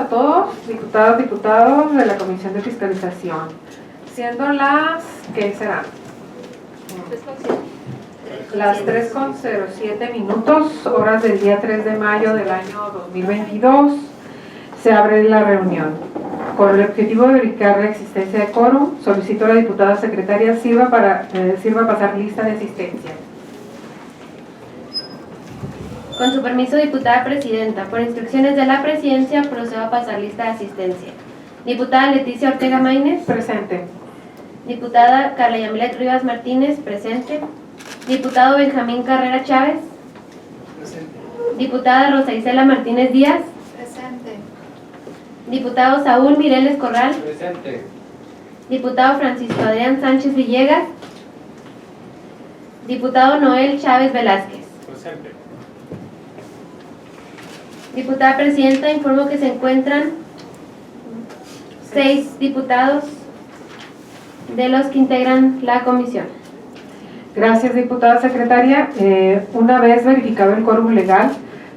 todos, diputados de la Comisión de Fiscalización. Siendo las, ¿qué serán? Las 3:07 minutos, horas del día 3 de mayo del año 2022, se abre la reunión. Con el objetivo de verificar la existencia de quórum, solicito a la diputada secretaria sirva a pasar lista de asistencia. Con su permiso, diputada presidenta, por instrucciones de la presidencia procedo a pasar lista de asistencia. Diputada Leticia Ortega Maínez. Presente. Diputada Carla Yamilet Rivas Martínez. Presente. Diputado Benjamín Carrera Chávez. Presente. Diputada Rosa Isela Martínez Díaz. Presente. Diputado Saúl Mireles Corral. Presente. Diputado Francisco Adrián Sánchez Villegas. Diputado Noel Chávez Velázquez. Presente. Diputada presidenta, informo que se encuentran 6 diputados de los que integran la comisión. Gracias, diputada secretaria. Una vez verificado el quórum legal,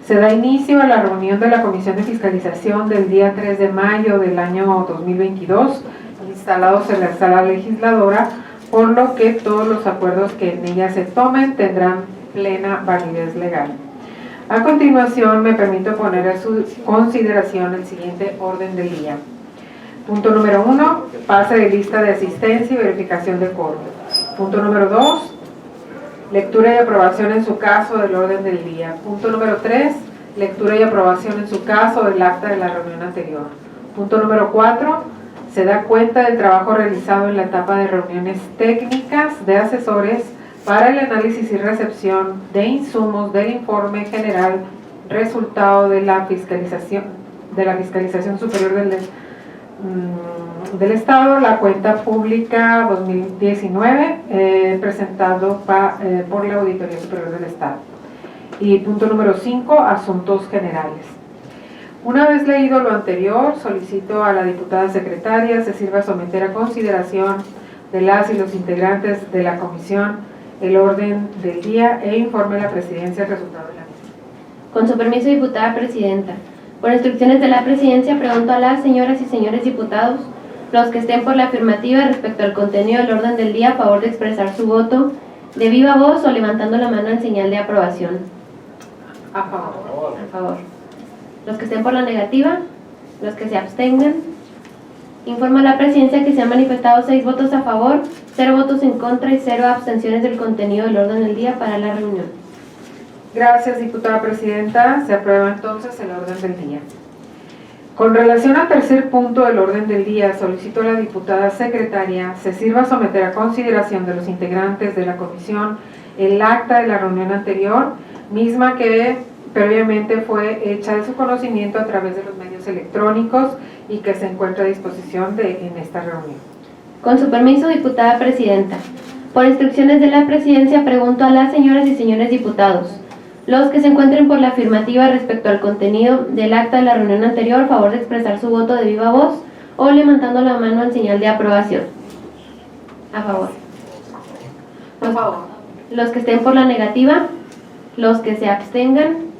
se da inicio a la reunión de la Comisión de Fiscalización del día 3 de mayo del año 2022, instalados en la sala legisladora, por lo que todos los acuerdos que en ella se tomen tendrán plena validez legal. A continuación, me permito poner a su consideración el siguiente orden del día. Punto número 1, pase de lista de asistencia y verificación del quórum. Punto número 2, lectura y aprobación en su caso del orden del día. Punto número 3, lectura y aprobación en su caso del acta de la reunión anterior. Punto número 4, se da cuenta del trabajo realizado en la etapa de reuniones técnicas de asesores para el análisis y recepción de insumos del informe general resultado de la fiscalización superior del Estado, la cuenta pública 2019, presentado por la Auditoría Superior del Estado. Y punto número 5, asuntos generales. Una vez leído lo anterior, solicito a la diputada secretaria se sirva a someter a consideración de las y los integrantes de la comisión el orden del día e informe a la presidencia el resultado de la misma. Con su permiso, diputada presidenta, por instrucciones de la presidencia pregunto a las señoras y señores diputados, los que estén por la afirmativa respecto al contenido del orden del día, a favor de expresar su voto de viva voz o levantando la mano en señal de aprobación. A favor. A favor. Los que estén por la negativa, los que se abstengan. Informa a la presidencia que se han manifestado 6 votos a favor, 0 votos en contra y 0 abstenciones del contenido del orden del día para la reunión. Gracias, diputada presidenta. Se aprueba entonces el orden del día. Con relación al tercer punto del orden del día, solicito a la diputada secretaria se sirva a someter a consideración de los integrantes de la comisión el acta de la reunión anterior, misma que previamente fue hecha de su conocimiento a través de los medios electrónicos y que se encuentra a disposición en esta reunión. Con su permiso, diputada presidenta, por instrucciones de la presidencia pregunto a las señoras y señores diputados, los que se encuentren por la afirmativa respecto al contenido del acta de la reunión anterior, a favor de expresar su voto de viva voz o levantando la mano en señal de aprobación. A favor. A favor. Los que estén por la negativa, los que se abstengan.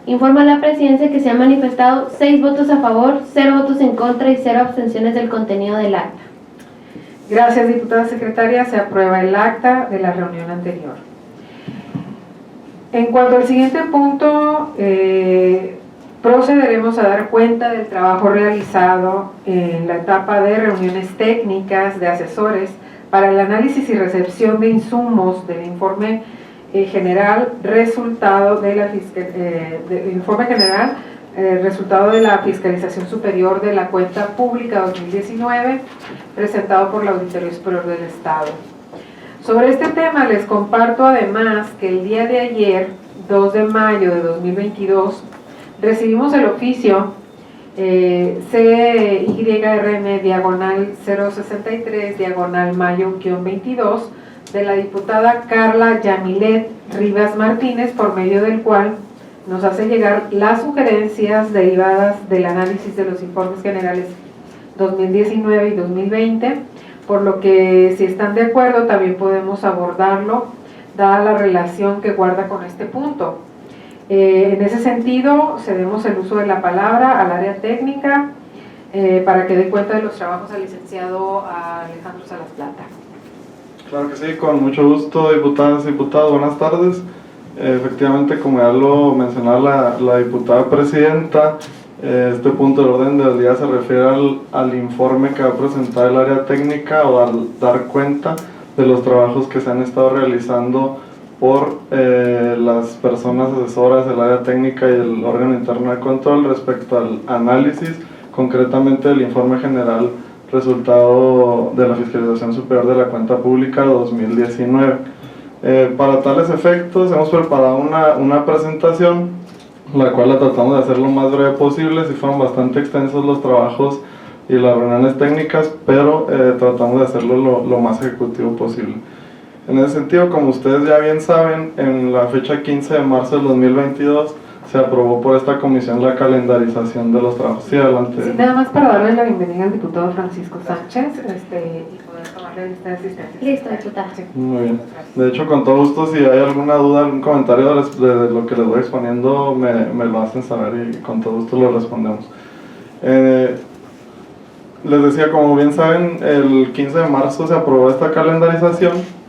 Informa a la presidencia que se han manifestado 6 votos a favor, 0 votos en contra y 0 abstenciones del contenido del acta. Gracias, diputada secretaria. Se aprueba el acta de la reunión anterior. En cuanto al siguiente punto, procederemos a dar cuenta del trabajo realizado en la etapa de reuniones técnicas de asesores para el análisis y recepción de insumos del informe general resultado de la resultado de la fiscalización superior de la cuenta pública 2019 presentado por la Auditoría Superior del Estado. Sobre este tema les comparto además que el día de ayer, 2 de mayo de 2022, recibimos el oficio CYRM/063/mayo-22 de la diputada Carla Yamilet Rivas Martínez, por medio del cual nos hace llegar las sugerencias derivadas del análisis de los informes generales 2019 y 2020, por lo que si están de acuerdo también podemos abordarlo dada la relación que guarda con este punto. En ese sentido, cedemos el uso de la palabra al área técnica para que dé cuenta de los trabajos al licenciado Alejandro Salas Plata. Claro que sí, con mucho gusto, diputadas y diputados, buenas tardes. Efectivamente, como ya lo mencionaba la diputada presidenta, este punto del orden del día se refiere al informe que va a presentar el área técnica o dar cuenta de los trabajos que se han estado realizando por las personas asesoras del área técnica y el órgano interno de control respecto al análisis, concretamente del informe general resultado de la Fiscalización Superior de la Cuenta Pública 2019. Para tales efectos hemos preparado una presentación, la cual la tratamos de hacer lo más breve posible. Sí fueron bastante extensos los trabajos y las reuniones técnicas, pero tratamos de hacerlo lo más ejecutivo posible. En ese sentido, como ustedes ya bien saben, en la fecha 15 de marzo del 2022 se aprobó por esta comisión la calendarización de los trabajos. Sí, adelante. Sí, nada más para darle la bienvenida al diputado Francisco Sánchez y poder tomarle lista de asistencia. Listo, diputada. Sí. Muy bien. De hecho, con todo gusto, si hay alguna duda, algún comentario de lo que les voy exponiendo, me lo hacen saber y con todo gusto lo respondemos. Les decía, como bien saben, el 15 de marzo se aprobó esta calendarización,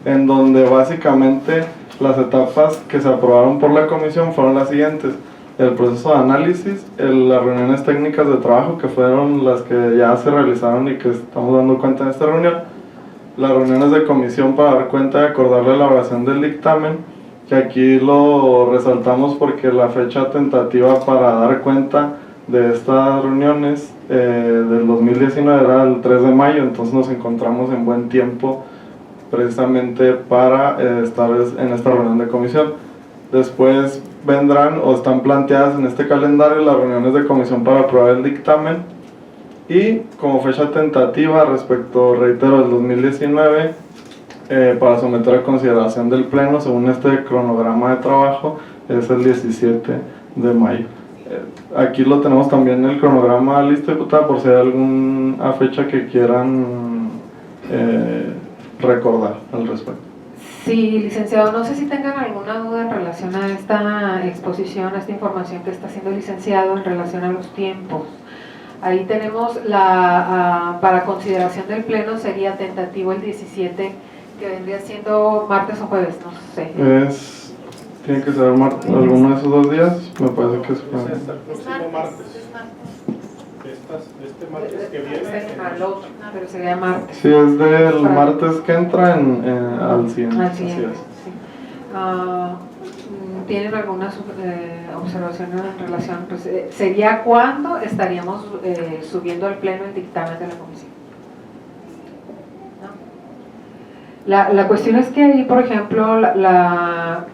en donde básicamente las etapas que se aprobaron por la comisión fueron las siguientes: el proceso de análisis, las reuniones técnicas de trabajo, que fueron las que ya se realizaron y que estamos dando cuenta en esta reunión, las reuniones de comisión para dar cuenta y acordar la elaboración del dictamen, que aquí lo resaltamos porque la fecha tentativa para dar cuenta de estas reuniones del 2019 era el 3 de mayo, entonces nos encontramos en buen tiempo precisamente para estar en esta reunión de comisión. Después vendrán o están planteadas en este calendario las reuniones de comisión para aprobar el dictamen, y como fecha tentativa respecto, reitero, del 2019 para someter a consideración del pleno según este cronograma de trabajo es el 17 de mayo. Aquí lo tenemos también en el cronograma listo, diputada, por si hay alguna fecha que quieran recordar al respecto. Sí, licenciado, no sé si tengan alguna duda en relación a esta exposición, a esta información que está haciendo el licenciado en relación a los tiempos. Ahí tenemos para consideración del pleno sería tentativo el 17, que vendría siendo martes o jueves, no sé. Tiene que ser alguno de esos 2 días, me parece que es hasta el próximo martes. Este martes que viene. Al otro, pero sería martes. Sí, es del martes que entra al siguiente. Al siguiente, Así es. Sí. ¿Tienen alguna observación en relación? Pues, ¿sería cuándo estaríamos subiendo al pleno el dictamen de la comisión? ¿No? La cuestión es que ahí, por ejemplo,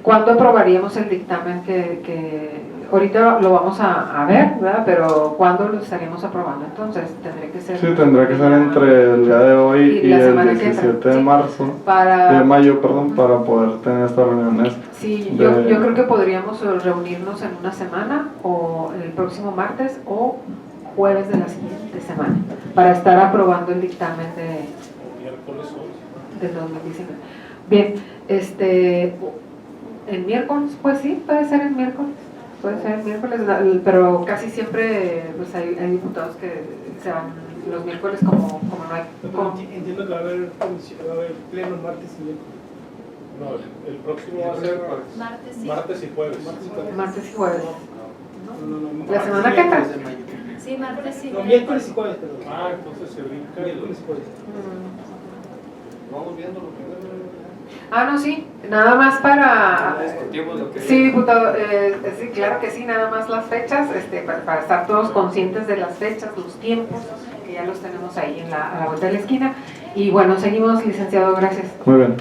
¿cuándo aprobaríamos el dictamen que ahorita lo vamos a ver, ¿verdad? Pero ¿cuándo lo estaríamos aprobando? Entonces, tendría que ser... Sí, tendría que ser entre el día de hoy y el 17 de marzo, de mayo, perdón, para poder tener estas reuniones. Sí, yo creo que podríamos reunirnos en una semana, o el próximo martes, o jueves de la siguiente semana, para estar aprobando el dictamen del 2019. Bien, ¿el miércoles? Pues sí, puede ser el miércoles. Puede ser el miércoles, pero casi siempre pues hay diputados que se van los miércoles como no hay. Entiendo que va a haber pleno martes y miércoles. No, el próximo va a ser martes y jueves. Martes y jueves. No, ¿La semana que entra? Sí, martes y no, miércoles y jueves, perdón. Entonces se brinca miércoles y jueves. Vamos viendo lo que... No, sí, nada más para... Discutimos lo que... Sí, diputado, sí, claro que sí, nada más las fechas, para estar todos conscientes de las fechas, los tiempos, que ya los tenemos ahí a la vuelta de la esquina. Y bueno, seguimos, licenciado, gracias. Muy bien.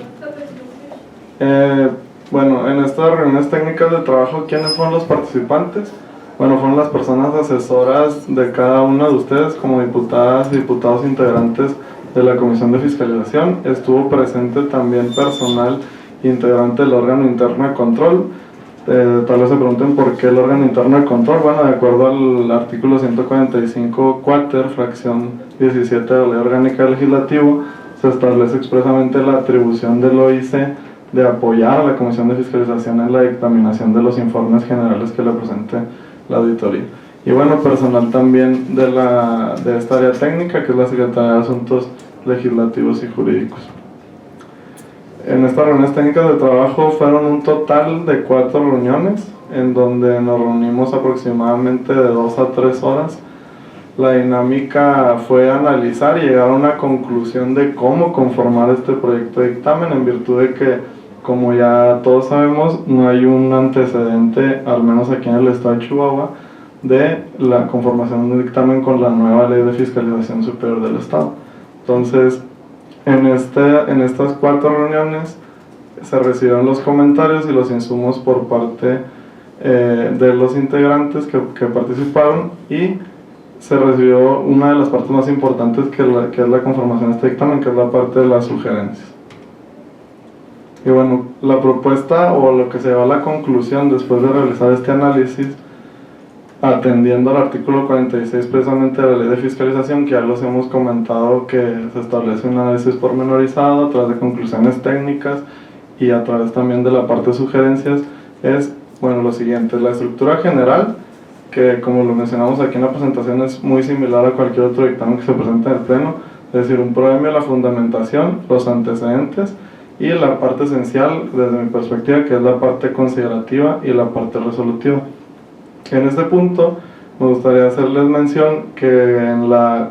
Bueno, en estas reuniones técnicas de trabajo, ¿quiénes fueron los participantes? Bueno, fueron las personas asesoras de cada uno de ustedes como diputadas y diputados integrantes de la Comisión de Fiscalización. Estuvo presente también personal integrante del órgano interno de control. Tal vez se pregunten por qué el órgano interno de control. Bueno, de acuerdo al artículo 145 cuáter, fracción 17 de la Ley Orgánica Legislativa, se establece expresamente la atribución del OIC de apoyar a la Comisión de Fiscalización en la dictaminación de los informes generales que le presente la auditoría. Y bueno, personal también de esta área técnica, que es la Secretaría de Asuntos Legislativos y Jurídicos. En estas reuniones técnicas de trabajo fueron un total de 4 reuniones, en donde nos reunimos aproximadamente de 2 a 3 horas. La dinámica fue analizar y llegar a una conclusión de cómo conformar este proyecto de dictamen, en virtud de que, como ya todos sabemos, no hay un antecedente, al menos aquí en el estado de Chihuahua, de la conformación de un dictamen con la nueva Ley de Fiscalización Superior del Estado. Entonces, en estas 4 reuniones se recibieron los comentarios y los insumos por parte de los integrantes que participaron, y se recibió una de las partes más importantes que es la conformación de este dictamen, que es la parte de las sugerencias. Y bueno, la propuesta o lo que se llevó a la conclusión después de realizar este análisis, atendiendo al artículo 46 precisamente de la Ley de Fiscalización, que ya los hemos comentado, que se establece un análisis pormenorizado a través de conclusiones técnicas y a través también de la parte de sugerencias, es, bueno, lo siguiente: la estructura general, que como lo mencionamos aquí en la presentación es muy similar a cualquier otro dictamen que se presenta en el Pleno, es decir, un proemio a la fundamentación, los antecedentes y la parte esencial desde mi perspectiva, que es la parte considerativa y la parte resolutiva. En este punto me gustaría hacerles mención que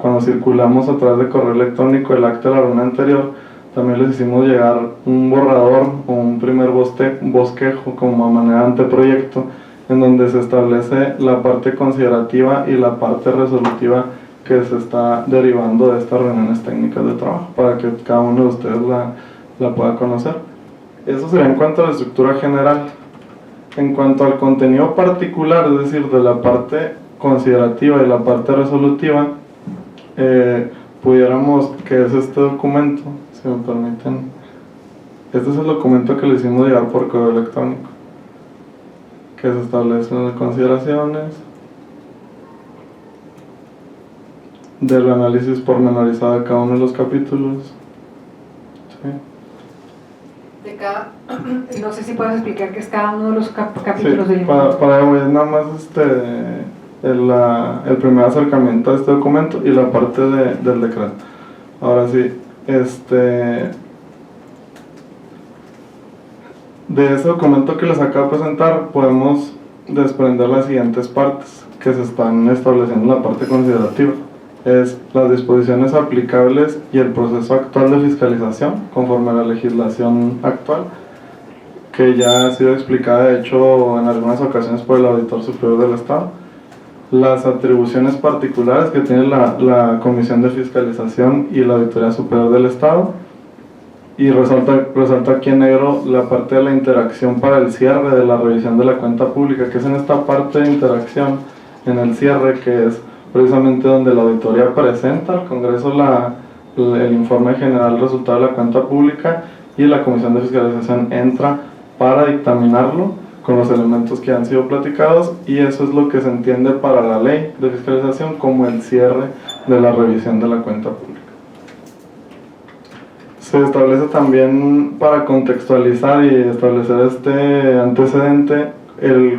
cuando circulamos a través de correo electrónico el acta de la reunión anterior, también les hicimos llegar un borrador o un primer bosquejo como a manera de anteproyecto, en donde se establece la parte considerativa y la parte resolutiva que se está derivando de estas reuniones técnicas de trabajo, para que cada uno de ustedes la pueda conocer. Eso sería en cuanto a la estructura general. En cuanto al contenido particular, es decir, de la parte considerativa y la parte resolutiva, pudiéramos, que es este documento, si me permiten, este es el documento que le hicimos llegar por correo electrónico, que se establecen las consideraciones del análisis pormenorizado de cada uno de los capítulos. ¿Sí? No sé si puedes explicar qué es cada uno de los capítulos del informe. Para nada más el primer acercamiento a este documento y la parte del decreto. Ahora sí, de ese documento que les acabo de presentar podemos desprender las siguientes partes que se están estableciendo en la parte considerativa. Es las disposiciones aplicables y el proceso actual de fiscalización conforme a la legislación actual, que ya ha sido explicada de hecho en algunas ocasiones por el Auditor Superior del Estado. Las atribuciones particulares que tiene la Comisión de Fiscalización y la Auditoría Superior del Estado. Y resalta aquí en negro la parte de la interacción para el cierre de la revisión de la cuenta pública, que es en esta parte de interacción, en el cierre, que es precisamente donde la auditoría presenta al Congreso el informe general del resultado de la cuenta pública, y la Comisión de Fiscalización entra para dictaminarlo con los elementos que han sido platicados, y eso es lo que se entiende para la Ley de Fiscalización como el cierre de la revisión de la cuenta pública. Se establece también, para contextualizar y establecer este antecedente,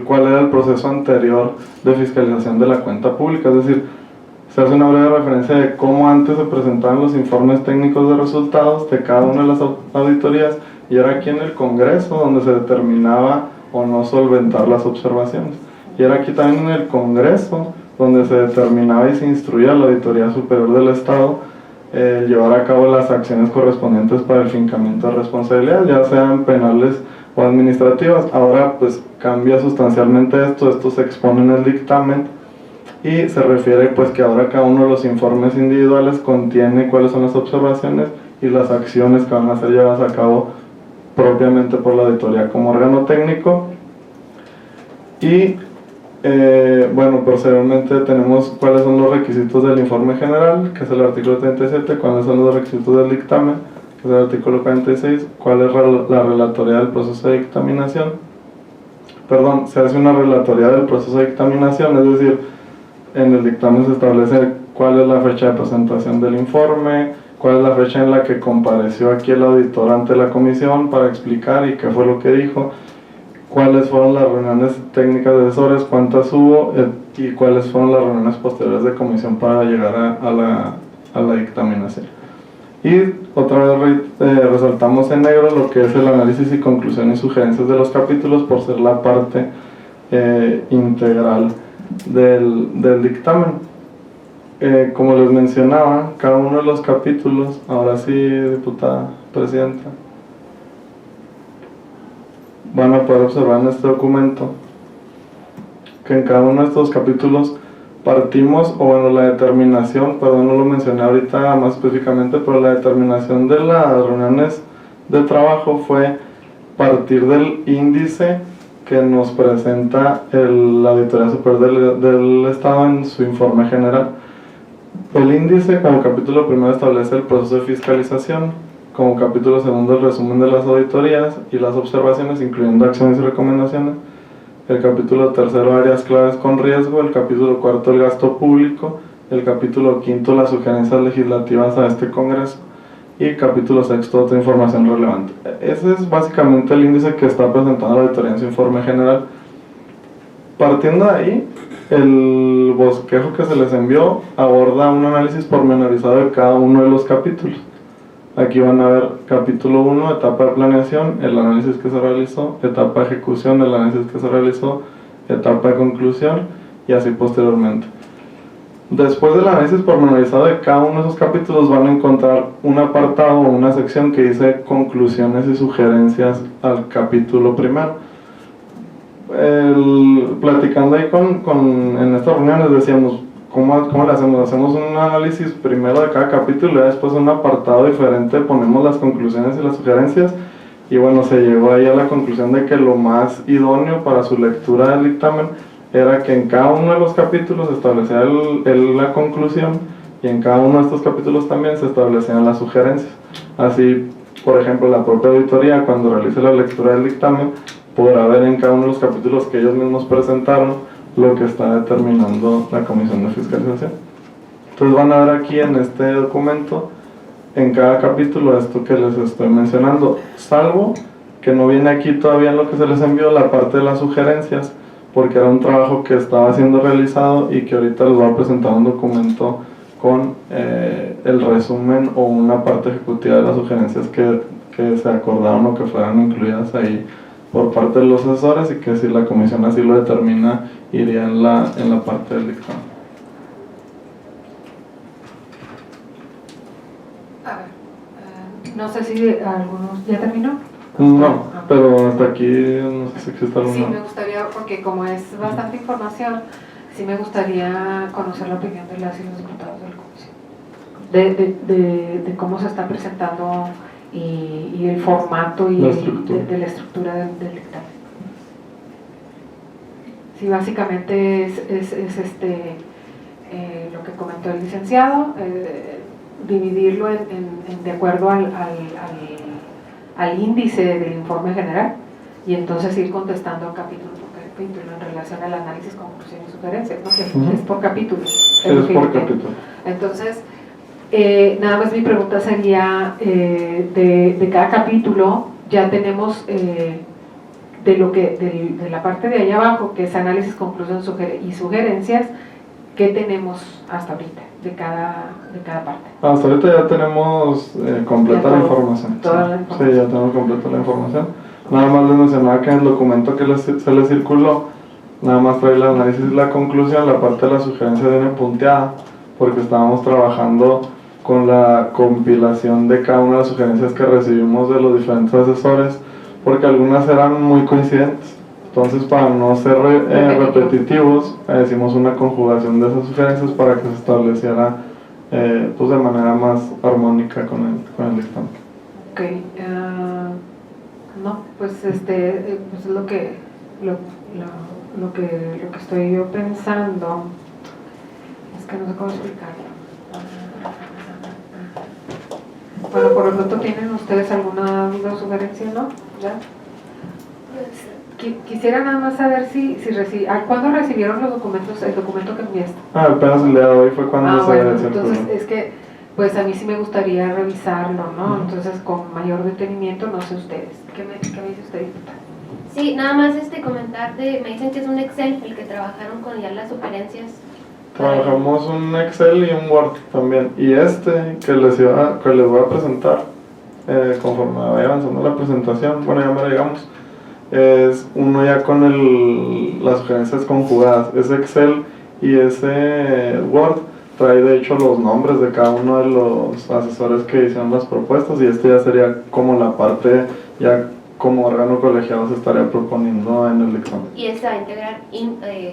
cuál era el proceso anterior de fiscalización de la cuenta pública, es decir, se hace una breve referencia de cómo antes se presentaban los informes técnicos de resultados de cada una de las auditorías, y era aquí en el Congreso donde se determinaba o no solventar las observaciones, y era aquí también en el Congreso donde se determinaba y se instruía a la Auditoría Superior del Estado llevar a cabo las acciones correspondientes para el fincamiento de responsabilidad, ya sean penales o administrativas. Ahora pues cambia sustancialmente esto se expone en el dictamen y se refiere pues que ahora cada uno de los informes individuales contiene cuáles son las observaciones y las acciones que van a ser llevadas a cabo propiamente por la auditoría como órgano técnico. Y bueno, posteriormente tenemos cuáles son los requisitos del informe general, que es el artículo 37, cuáles son los requisitos del dictamen, que es el artículo 46, cuál es la relatoría del proceso de dictaminación. Perdón, se hace una relatoría del proceso de dictaminación, es decir, en el dictamen se establece cuál es la fecha de presentación del informe, cuál es la fecha en la que compareció aquí el auditor ante la comisión para explicar y qué fue lo que dijo, cuáles fueron las reuniones técnicas de asesores, cuántas hubo y cuáles fueron las reuniones posteriores de comisión para llegar a la dictaminación. Y otra vez resaltamos en negro lo que es el análisis y conclusiones y sugerencias de los capítulos por ser la parte integral del dictamen. Como les mencionaba, cada uno de los capítulos, ahora sí, diputada presidenta, van a poder observar en este documento que en cada uno de estos capítulos partimos, o bueno, la determinación, perdón, no lo mencioné ahorita más específicamente, pero la determinación de las reuniones de trabajo fue partir del índice que nos presenta la Auditoría Superior del Estado en su informe general. El índice, como capítulo primero, establece el proceso de fiscalización, como capítulo segundo, el resumen de las auditorías y las observaciones, incluyendo acciones y recomendaciones. El capítulo tercero, áreas claves con riesgo. El capítulo cuarto, el gasto público. El capítulo quinto, las sugerencias legislativas a este Congreso. Y capítulo sexto, otra información relevante. Ese es básicamente el índice que está presentando la auditoría en su informe general. Partiendo de ahí, el bosquejo que se les envió aborda un análisis pormenorizado de cada uno de los capítulos. Aquí van a ver capítulo 1, etapa de planeación, el análisis que se realizó, etapa de ejecución, el análisis que se realizó, etapa de conclusión y así posteriormente. Después del análisis pormenorizado de cada uno de esos capítulos van a encontrar un apartado o una sección que dice conclusiones y sugerencias al capítulo primero. Platicando ahí en estas reuniones decíamos, ¿cómo le hacemos? Hacemos un análisis primero de cada capítulo y después un apartado diferente ponemos las conclusiones y las sugerencias, y bueno, se llegó ahí a la conclusión de que lo más idóneo para su lectura del dictamen era que en cada uno de los capítulos se establecía la conclusión y en cada uno de estos capítulos también se establecían las sugerencias. Así, por ejemplo, la propia auditoría, cuando realice la lectura del dictamen, podrá ver en cada uno de los capítulos que ellos mismos presentaron lo que está determinando la Comisión de Fiscalización. Entonces van a ver aquí en este documento, en cada capítulo, esto que les estoy mencionando, salvo que no viene aquí todavía en lo que se les envió la parte de las sugerencias, porque era un trabajo que estaba siendo realizado y que ahorita les voy a presentar un documento con el resumen o una parte ejecutiva de las sugerencias que se acordaron o que fueran incluidas ahí por parte de los asesores, y que si la comisión así lo determina iría en la parte del dictamen. A ver, no sé si algunos ya terminó. No, pero hasta aquí no sé si existe alguna. Sí, me gustaría, porque como es bastante información, sí me gustaría conocer la opinión de las y los diputados de la comisión, de cómo se está presentando y el formato y de la estructura del dictamen. Sí, básicamente es lo que comentó el licenciado, dividirlo de acuerdo al índice del informe general, y entonces ir contestando capítulo por capítulo en relación al análisis, conclusión y sugerencias, ¿no? Que es por capítulo. Es por capítulo. Entonces, nada más mi pregunta sería, de cada capítulo ya tenemos de la parte de allá abajo, que es análisis, conclusión y sugerencias, ¿qué tenemos hasta ahorita de cada parte? Hasta ahorita ya tenemos completa la información. Toda la información. Sí, ya tenemos completa la información. Nada más les mencionaba que en el documento que se les circuló, nada más trae el análisis y la conclusión, la parte de la sugerencia viene punteada, porque estábamos trabajando con la compilación de cada una de las sugerencias que recibimos de los diferentes asesores, porque algunas eran muy coincidentes. Entonces, para no ser repetitivos, hicimos una conjugación de esas sugerencias para que se estableciera pues de manera más armónica con el dictamen. Ok, no, pues pues lo que estoy yo pensando es que no sé cómo explicarlo. Bueno, por lo pronto, ¿tienen ustedes alguna duda o sugerencia, no? ¿Ya? Quisiera nada más saber ¿cuándo recibieron los documentos, el documento que enviaste? Apenas el día de hoy fue cuando se bueno, circuló. entonces es que pues a mí sí me gustaría revisarlo, ¿no? Entonces, con mayor detenimiento, no sé ustedes. ¿Qué me dice usted, diputada? Sí, nada más comentarte, me dicen que es un Excel el que trabajaron con ya las sugerencias. Trabajamos un Excel y un Word también. Y que les voy a presentar, conforme vaya avanzando la presentación, bueno, ya me lo digamos, es uno ya con las sugerencias conjugadas. Ese Excel y ese Word trae de hecho los nombres de cada uno de los asesores que hicieron las propuestas, y ya sería como la parte ya como órgano colegiado se estaría proponiendo en el dictamen. Y esa va a integrar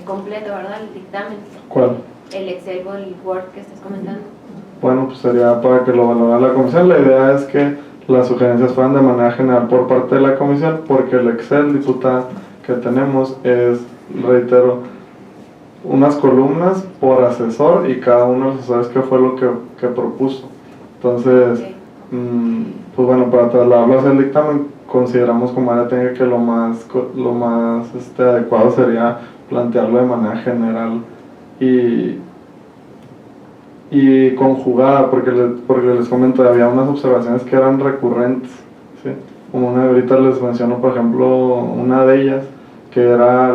completo, ¿verdad? El dictamen. ¿Cuál? El Excel o el Word que estás comentando. Bueno, pues sería para que lo valorara la comisión. La idea es que las sugerencias fueran de manera general por parte de la comisión, porque el Excel, diputada, que tenemos es, reitero, unas columnas por asesor y cada uno de los asesores que fue lo que propuso. Entonces, pues bueno, para trasladarlo hacia el dictamen, consideramos como área técnica que lo más adecuado sería plantearlo de manera general y conjugada, porque les comento, había unas observaciones que eran recurrentes, ¿sí? Como ahorita les menciono, por ejemplo, una de ellas, que era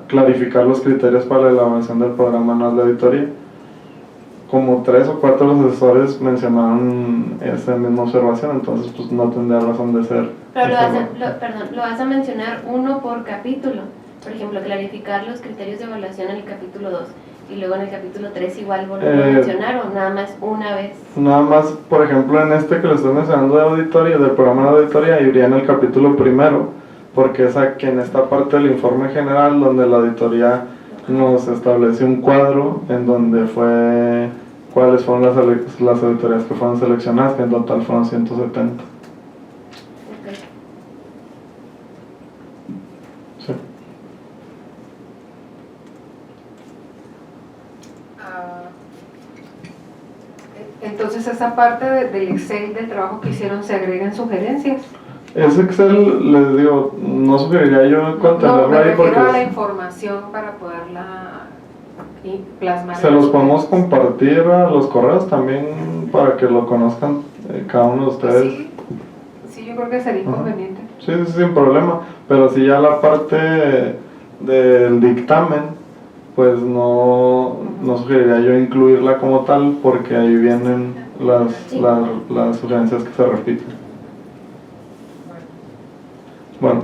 clarificar los criterios para la elaboración del programa anual de auditoría. Como 3 o 4 de los asesores mencionaron esa misma observación, entonces pues no tendría razón de ser. Pero lo vas a mencionar uno por capítulo. Por ejemplo, clarificar los criterios de evaluación en el capítulo 2 y luego en el capítulo 3 igual volver a mencionar, o nada más una vez. Nada más, por ejemplo, en que le estoy mencionando de auditoría, del programa de auditoría, iría en el capítulo primero, porque es aquí en esta parte del informe general donde la auditoría nos establece un cuadro en donde cuáles fueron las auditorías que fueron seleccionadas, que en total fueron 170. Sí. Entonces, esa parte del Excel del trabajo que hicieron se agrega en sugerencias. Ese Excel, les digo, no sugeriría yo contenerlo me ahí porque refiero a la información para poderla plasmar. Se los podemos compartir a los correos también para que lo conozcan cada uno de ustedes. Sí, yo creo que sería conveniente. Sí, sin problema, pero si ya la parte del dictamen, pues no sugeriría yo incluirla como tal, porque ahí vienen las sugerencias que se repiten. Bueno,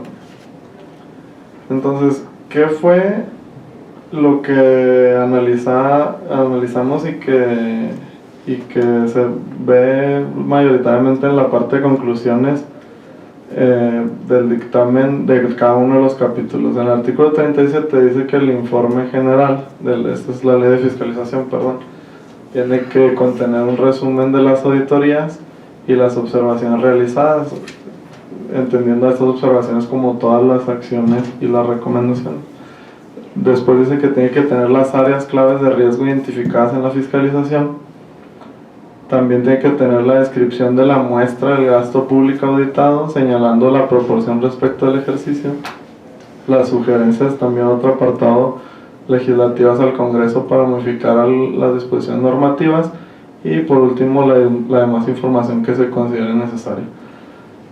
entonces, ¿qué fue lo que analizamos y que se ve mayoritariamente en la parte de conclusiones del dictamen de cada uno de los capítulos? En el artículo 37 dice que el informe general, esta es la ley de fiscalización, perdón, tiene que contener un resumen de las auditorías y las observaciones realizadas, entendiendo estas observaciones como todas las acciones y las recomendaciones. Después dice que tiene que tener las áreas claves de riesgo identificadas en la fiscalización. También tiene que tener la descripción de la muestra del gasto público auditado, señalando la proporción respecto al ejercicio. Las sugerencias, también otro apartado, legislativas al Congreso para modificar las disposiciones normativas. Y por último, la demás información que se considere necesaria.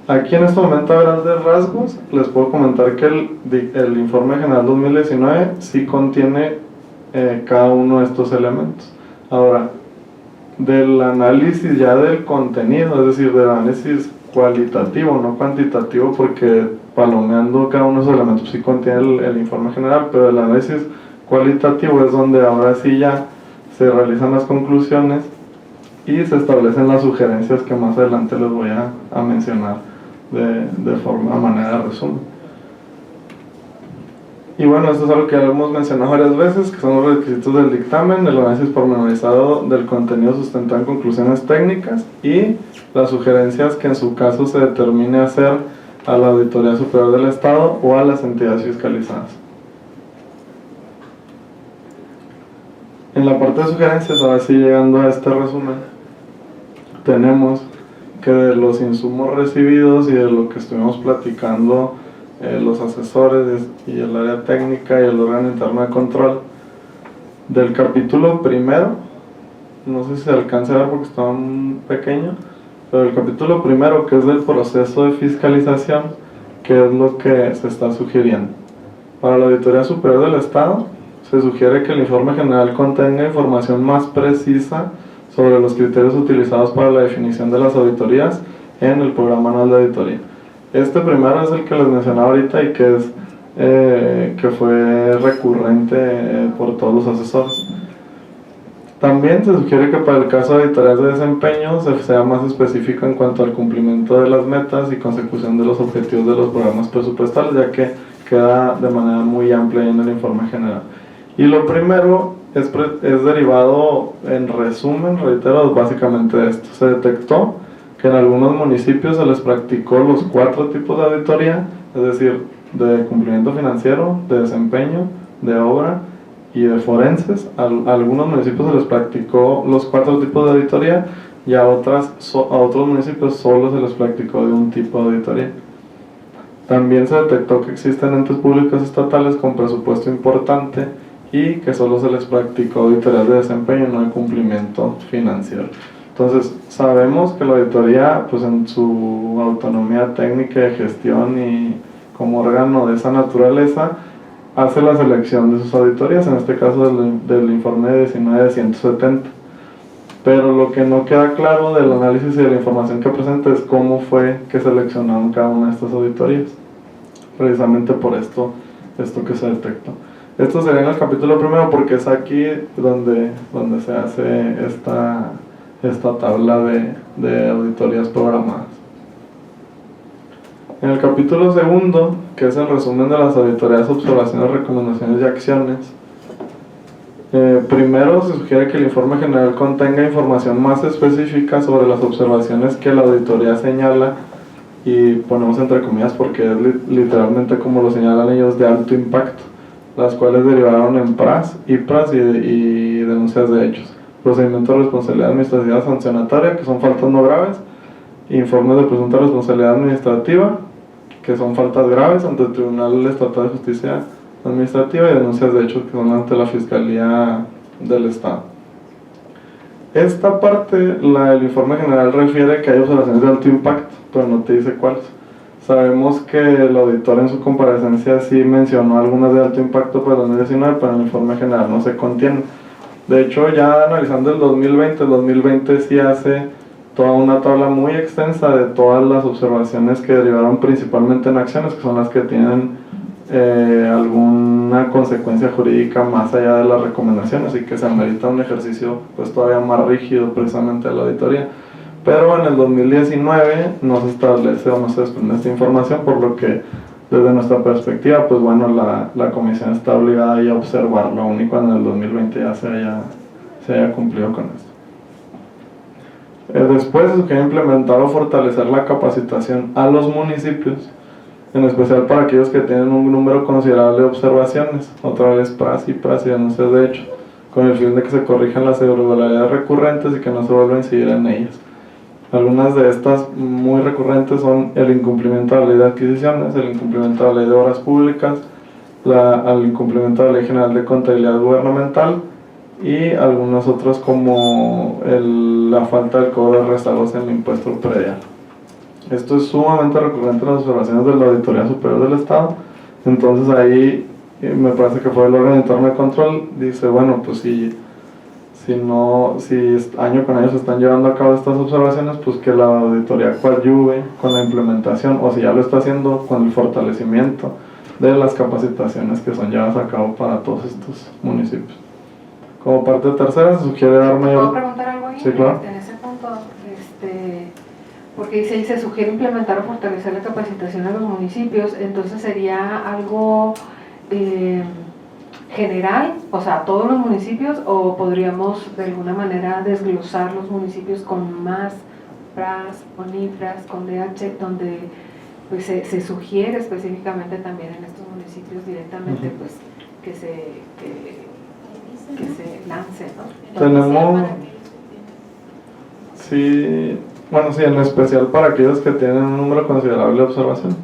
Aquí en este momento, a grandes rasgos, les puedo comentar que el informe general 2019 sí contiene cada uno de estos elementos. Ahora, del análisis ya del contenido, es decir, del análisis cualitativo, no cuantitativo, porque palomeando cada uno de esos elementos sí contiene el informe general, pero el análisis cualitativo es donde ahora sí ya se realizan las conclusiones y se establecen las sugerencias que más adelante les voy a mencionar de manera de resumen. Y bueno, esto es algo que ya hemos mencionado varias veces, que son los requisitos del dictamen, el análisis pormenorizado del contenido sustentado en conclusiones técnicas y las sugerencias que en su caso se determine hacer a la Auditoría Superior del Estado o a las entidades fiscalizadas. En la parte de sugerencias, ahora sí llegando a este resumen, tenemos que de los insumos recibidos y de lo que estuvimos platicando los asesores y el área técnica y el órgano interno de control, del capítulo primero no sé si se alcanza a ver porque está muy pequeño, pero el capítulo primero, que es del proceso de fiscalización, que es lo que se está sugiriendo. Para la Auditoría Superior del Estado, se sugiere que el informe general contenga información más precisa sobre los criterios utilizados para la definición de las auditorías en el programa anual de auditoría. Este primero es el que les mencionaba ahorita y que fue recurrente por todos los asesores. También se sugiere que para el caso de auditorías de desempeño se sea más específico en cuanto al cumplimiento de las metas y consecución de los objetivos de los programas presupuestales, ya que queda de manera muy amplia en el informe general. Y lo primero es derivado, en resumen, reitero, básicamente de esto. Se detectó que en algunos municipios se les practicó los 4 tipos de auditoría, es decir, de cumplimiento financiero, de desempeño, de obra y de forenses. A algunos municipios se les practicó los 4 tipos de auditoría y a otros municipios solo se les practicó de un tipo de auditoría. También se detectó que existen entes públicos estatales con presupuesto importante y que solo se les practicó auditorías de desempeño, no de cumplimiento financiero. Entonces, sabemos que la auditoría, pues en su autonomía técnica de gestión y como órgano de esa naturaleza, hace la selección de sus auditorías, en este caso del informe 19 de 170. Pero lo que no queda claro del análisis y de la información que presenta es cómo fue que seleccionaron cada una de estas auditorías. Precisamente por esto que se detectó. Esto sería en el capítulo primero porque es aquí donde se hace esta tabla de auditorías programadas. En el capítulo segundo, que es el resumen de las auditorías, observaciones, recomendaciones y acciones, primero se sugiere que el informe general contenga información más específica sobre las observaciones que la auditoría señala, y ponemos entre comillas porque es literalmente como lo señalan ellos, de alto impacto, las cuales derivaron en PRAS, IPRAS y denuncias de hechos, procedimiento de responsabilidad administrativa sancionatoria, que son faltas no graves, informes de presunta responsabilidad administrativa, que son faltas graves ante el Tribunal Estatal de Justicia Administrativa, y denuncias de hechos, que son ante la Fiscalía del Estado. Esta parte, el informe general refiere que hay observaciones de alto impacto, pero no te dice cuáles. Sabemos que el auditor en su comparecencia sí mencionó algunas de alto impacto para el 2019, pero en el informe general no se contiene. De hecho, ya analizando el 2020 sí hace toda una tabla muy extensa de todas las observaciones que derivaron principalmente en acciones, que son las que tienen alguna consecuencia jurídica más allá de las recomendaciones y que se amerita un ejercicio pues todavía más rígido precisamente de la auditoría. Pero en el 2019 no se establece o no se desprende esta información, por lo que desde nuestra perspectiva, pues bueno, la comisión está obligada ya a observarlo, aún y cuando en el 2020 ya se haya cumplido con esto. Después se quiere implementar o fortalecer la capacitación a los municipios, en especial para aquellos que tienen un número considerable de observaciones, otra vez PRAS y denuncias de hecho, con el fin de que se corrijan las irregularidades recurrentes y que no se vuelva a incidir en ellas. Algunas de estas muy recurrentes son el incumplimiento de la ley de adquisiciones, el incumplimiento de la ley de obras públicas, el incumplimiento de la ley general de contabilidad gubernamental y algunos otros como la falta del cobro de rezagos en el impuesto predial. Esto es sumamente recurrente en las observaciones de la Auditoría Superior del Estado. Entonces ahí me parece que fue el órgano interno de control, dice, bueno, pues si año con año se están llevando a cabo estas observaciones, pues que la auditoría coadyuve con la implementación, o si ya lo está haciendo, con el fortalecimiento de las capacitaciones que son llevadas a cabo para todos estos municipios. Como parte tercera se sugiere dar mayor... ¿Puedo preguntar algo ahí? Sí, claro. En ese punto, porque dice, se sugiere implementar o fortalecer la capacitación a los municipios, entonces sería algo general, o sea, a todos los municipios, o podríamos de alguna manera desglosar los municipios con más PRAS, con IPRAS, con DH, donde pues se sugiere específicamente también en estos municipios directamente pues que se lance, ¿no? Tenemos, sí, bueno, sí, en especial para aquellos que tienen un número considerable de observación.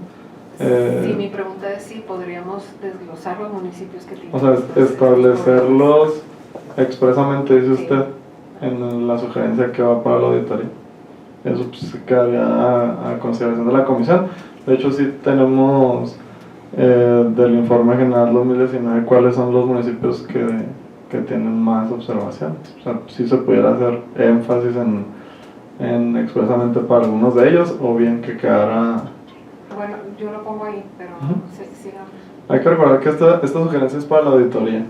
Sí, mi pregunta es si podríamos desglosar los municipios que tienen. O sea, establecerlos expresamente, dice usted. en la sugerencia que va para la auditoría. Eso pues, se quedaría a consideración de la comisión. De hecho, sí tenemos del informe general 2019 cuáles son los municipios que tienen más observaciones. O sea, sí se pudiera hacer énfasis en expresamente para algunos de ellos, o bien que quedara... Bueno, yo lo pongo ahí, pero sigamos. Hay que recordar que esta sugerencia es para la auditoría.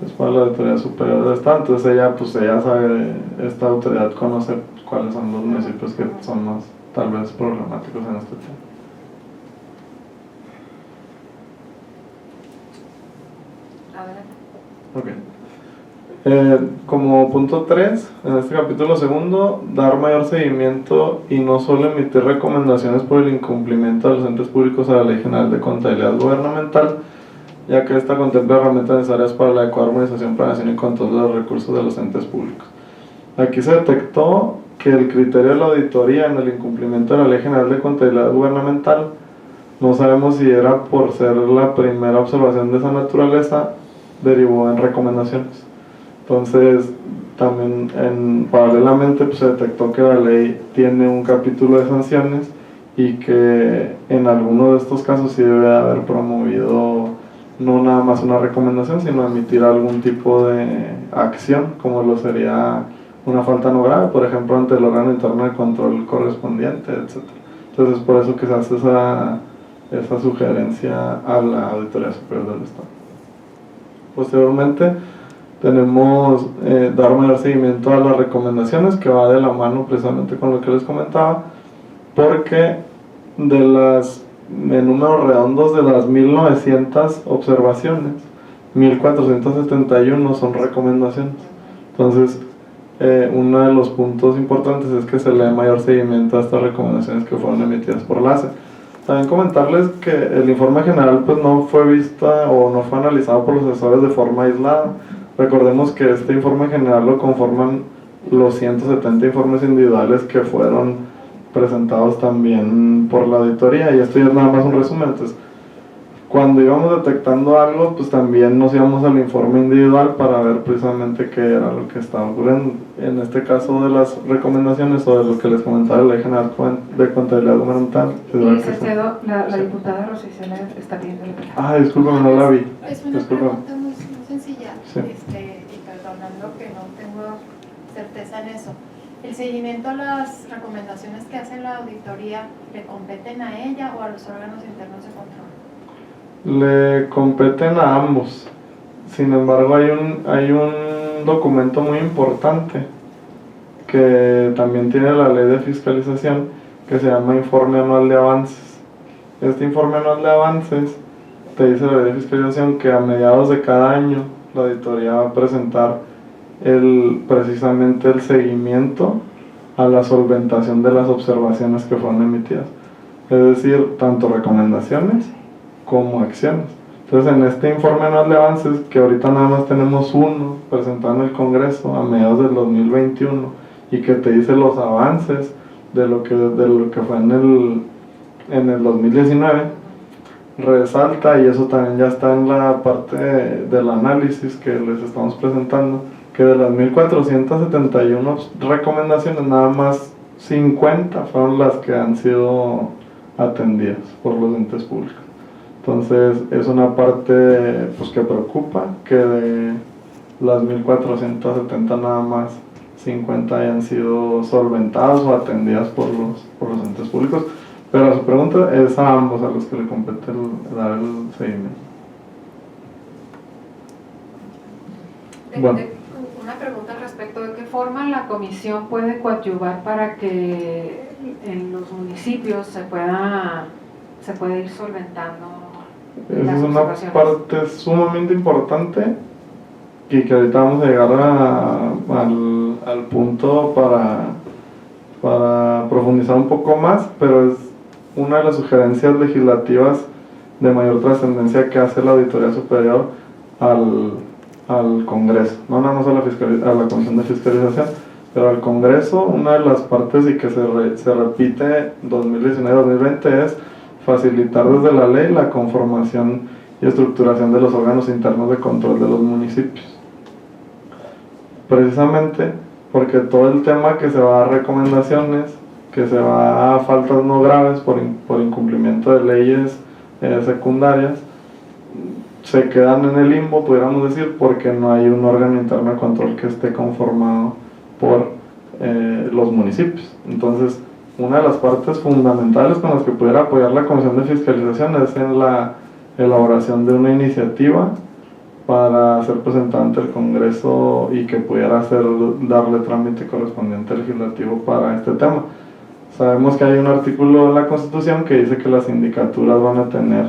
Es para la Auditoría Superior del Estado, entonces ella sabe, esta autoridad conoce cuáles son los municipios que son más, tal vez, problemáticos en este tema. Adelante. Como punto 3, en este capítulo segundo, dar mayor seguimiento y no solo emitir recomendaciones por el incumplimiento de los entes públicos a la Ley General de Contabilidad Gubernamental, ya que esta contempla herramientas necesarias para la adecuada armonización, planeación y control de los recursos de los entes públicos. Aquí se detectó que el criterio de la auditoría en el incumplimiento de la Ley General de Contabilidad Gubernamental, no sabemos si era por ser la primera observación de esa naturaleza, derivó en recomendaciones. Entonces, también paralelamente pues, se detectó que la ley tiene un capítulo de sanciones y que en alguno de estos casos sí debe haber promovido no nada más una recomendación, sino emitir algún tipo de acción, como lo sería una falta no grave, por ejemplo, ante el órgano interno de control correspondiente, etc. Entonces, es por eso que se hace esa sugerencia a la Auditoría Superior del Estado. Posteriormente, tenemos dar mayor seguimiento a las recomendaciones, que va de la mano precisamente con lo que les comentaba, porque en números redondos de las 1900 observaciones, 1471 son recomendaciones. Entonces, uno de los puntos importantes es que se le dé mayor seguimiento a estas recomendaciones que fueron emitidas por la ACE. También comentarles que el informe general pues no fue vista o no fue analizado por los asesores de forma aislada. Recordemos que este informe general lo conforman los 170 informes individuales que fueron presentados también por la auditoría, y esto ya es nada más un resumen. Entonces, cuando íbamos detectando algo, pues también nos íbamos al informe individual para ver precisamente qué era lo que estaba ocurriendo. En este caso de las recomendaciones o de lo que les comentaba la Ley General de Contabilidad Gubernamental. Licenciado, la diputada Rosicela está pidiendo la palabra. Discúlpame, no la vi. Es una pregunta muy sencilla, Sí. Y perdonando que no tengo certeza en eso. ¿El seguimiento a las recomendaciones que hace la auditoría le competen a ella o a los órganos internos de control? Le competen a ambos. Sin embargo, hay un documento muy importante que también tiene la ley de fiscalización, que se llama Informe Anual de Avances. Este Informe Anual de Avances te dice la ley de fiscalización que a mediados de cada año la auditoría va a presentar precisamente el seguimiento a la solventación de las observaciones que fueron emitidas. Es decir, tanto recomendaciones como acciones. Entonces, en este informe anual de avances, que ahorita nada más tenemos uno presentado en el Congreso a mediados del 2021, y que te dice los avances de lo que fue en el 2019, resalta, y eso también ya está en la parte del análisis que les estamos presentando, que de las 1471 recomendaciones, nada más 50 fueron las que han sido atendidas por los entes públicos. Entonces, es una parte pues, que preocupa, que de las 1470 nada más 50 hayan sido solventadas o atendidas por los entes públicos. Pero su pregunta es a ambos a los que le compete dar el seguimiento. Bueno. Una pregunta al respecto: ¿de qué forma la comisión puede coadyuvar para que en los municipios se pueda ir solventando Esa las es una observaciones? parte sumamente importante, y que ahorita vamos a llegar al punto para profundizar un poco más, pero es una de las sugerencias legislativas de mayor trascendencia que hace la Auditoría Superior al Congreso, no nada más a la Comisión de Fiscalización, pero al Congreso. Una de las partes, y que se repite 2019-2020, es facilitar desde la ley la conformación y estructuración de los órganos internos de control de los municipios. Precisamente porque todo el tema que se va a recomendaciones, que se va a faltas no graves por incumplimiento de leyes secundarias, se quedan en el limbo, pudiéramos decir, porque no hay un órgano interno de control que esté conformado por los municipios. Entonces, una de las partes fundamentales con las que pudiera apoyar la Comisión de Fiscalización es en la elaboración de una iniciativa para ser presentada ante el Congreso y que pudiera darle trámite correspondiente legislativo para este tema. Sabemos que hay un artículo en la Constitución que dice que las sindicaturas van a tener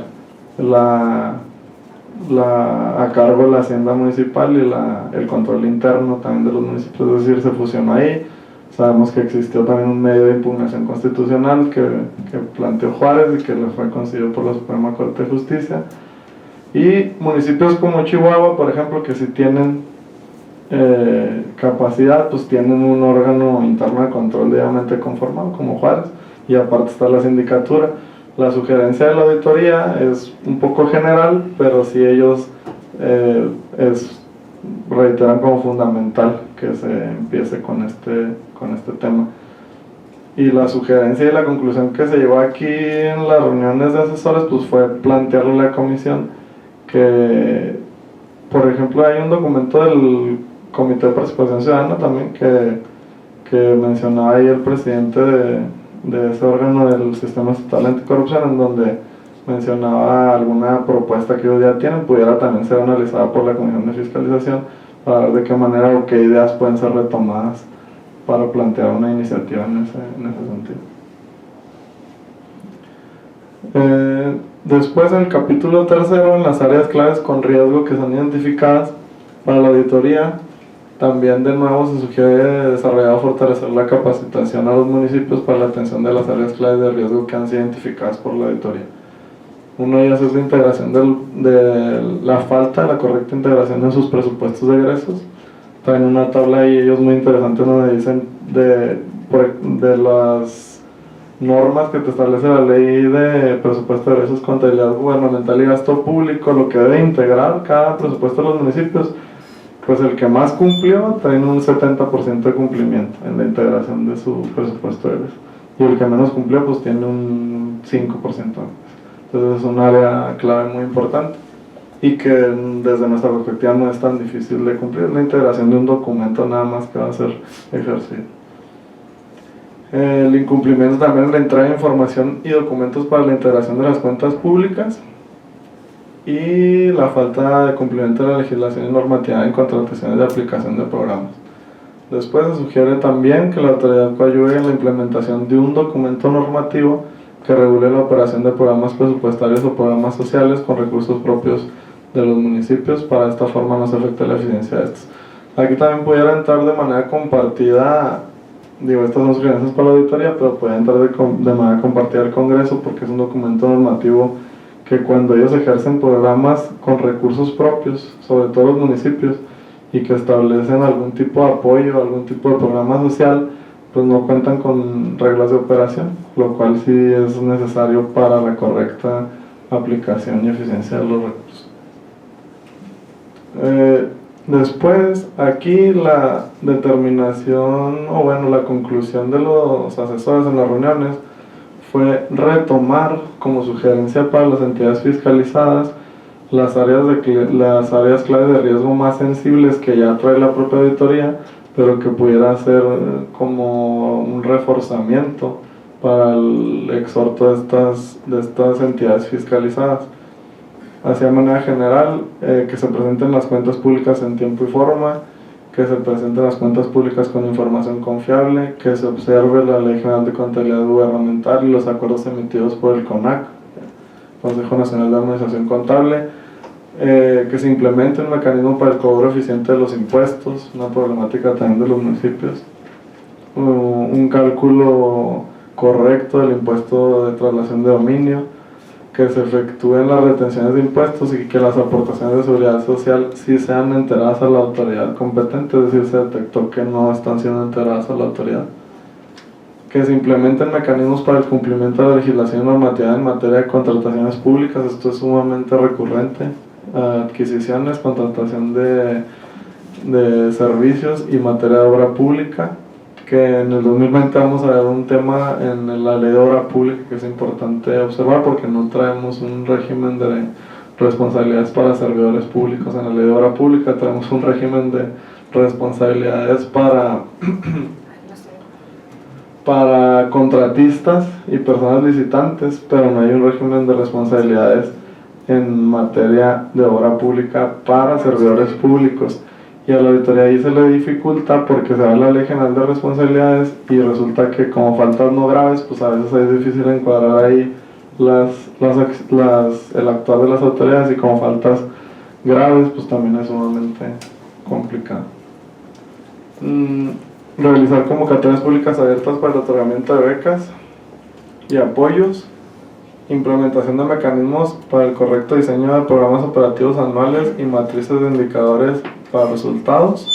a cargo la hacienda municipal y el control interno también de los municipios, es decir, se fusionó ahí. Sabemos que existió también un medio de impugnación constitucional que planteó Juárez y que le fue concedido por la Suprema Corte de Justicia. Y municipios como Chihuahua, por ejemplo, que si tienen capacidad, pues tienen un órgano interno de control debidamente conformado, como Juárez, y aparte está la sindicatura. La sugerencia de la auditoría es un poco general, pero sí ellos reiteran como fundamental que se empiece con este tema. Y la sugerencia y la conclusión que se llevó aquí en las reuniones de asesores pues fue plantearle a la comisión que, por ejemplo, hay un documento del Comité de Participación Ciudadana también que mencionaba ahí el presidente de ese órgano del Sistema Estatal Anticorrupción, en donde mencionaba alguna propuesta que ellos ya tienen, pudiera también ser analizada por la Comisión de Fiscalización para ver de qué manera o qué ideas pueden ser retomadas para plantear una iniciativa en ese sentido. Después, en el capítulo 3, en las áreas claves con riesgo que son identificadas para la auditoría, también de nuevo se sugiere desarrollar o fortalecer la capacitación a los municipios para la atención de las áreas claves de riesgo que han sido identificadas por la auditoría. Uno de ellas es la integración de la falta de la correcta integración en sus presupuestos de egresos. Traen una tabla ahí ellos muy interesante donde dicen de las normas que te establece la ley de presupuesto de egresos, contabilidad gubernamental y gasto público, lo que debe integrar cada presupuesto de los municipios. Pues el que más cumplió trae un 70% de cumplimiento en la integración de su presupuesto de egresos, y el que menos cumplió pues tiene un 5%. Entonces es un área clave muy importante y que desde nuestra perspectiva no es tan difícil de cumplir. La integración de un documento nada más que va a ser ejercido. El incumplimiento también en la entrada de información y documentos para la integración de las cuentas públicas, y la falta de cumplimiento de la legislación y normatividad en contrataciones de aplicación de programas. Después se sugiere también que la autoridad coadyuve en la implementación de un documento normativo que regule la operación de programas presupuestarios o programas sociales con recursos propios de los municipios. Para esta forma no se afecta la eficiencia de estos. Aquí también pudiera entrar de manera compartida, estas son sugerencias para la auditoría, pero puede entrar de manera compartida al Congreso, porque es un documento normativo que cuando ellos ejercen programas con recursos propios, sobre todo los municipios, y que establecen algún tipo de apoyo, algún tipo de programa social, pues no cuentan con reglas de operación, lo cual sí es necesario para la correcta aplicación y eficiencia de los recursos. Después, aquí la determinación, la conclusión de los asesores en las reuniones fue retomar como sugerencia para las entidades fiscalizadas las áreas claves de riesgo más sensibles que ya trae la propia auditoría, pero que pudiera ser como un reforzamiento para el exhorto de estas entidades fiscalizadas. Hacia manera general, que se presenten las cuentas públicas en tiempo y forma, que se presenten las cuentas públicas con información confiable, que se observe la Ley General de Contabilidad Gubernamental y los acuerdos emitidos por el CONAC, Consejo Nacional de Administración Contable, que se implemente un mecanismo para el cobro eficiente de los impuestos, una problemática también de los municipios, un cálculo correcto del impuesto de traslación de dominio, que se efectúen las retenciones de impuestos y que las aportaciones de seguridad social sí sean enteradas a la autoridad competente, es decir, se detectó que no están siendo enteradas a la autoridad. Que se implementen mecanismos para el cumplimiento de la legislación y normatividad en materia de contrataciones públicas. Esto es sumamente recurrente: adquisiciones, contratación de de servicios y materia de obra pública, que en el 2020 vamos a ver un tema en la ley de obra pública que es importante observar porque no traemos un régimen de responsabilidades para servidores públicos en la ley de obra pública, traemos un régimen de responsabilidades para contratistas y personas licitantes, pero no hay un régimen de responsabilidades en materia de obra pública para servidores públicos. Y a la auditoría ahí se le dificulta porque se da la Ley General de Responsabilidades y resulta que como faltas no graves, pues a veces es difícil encuadrar ahí el actuar de las autoridades, y como faltas graves, pues también es sumamente complicado. Realizar convocatorias públicas abiertas para el otorgamiento de becas y apoyos, implementación de mecanismos para el correcto diseño de programas operativos anuales y matrices de indicadores para resultados,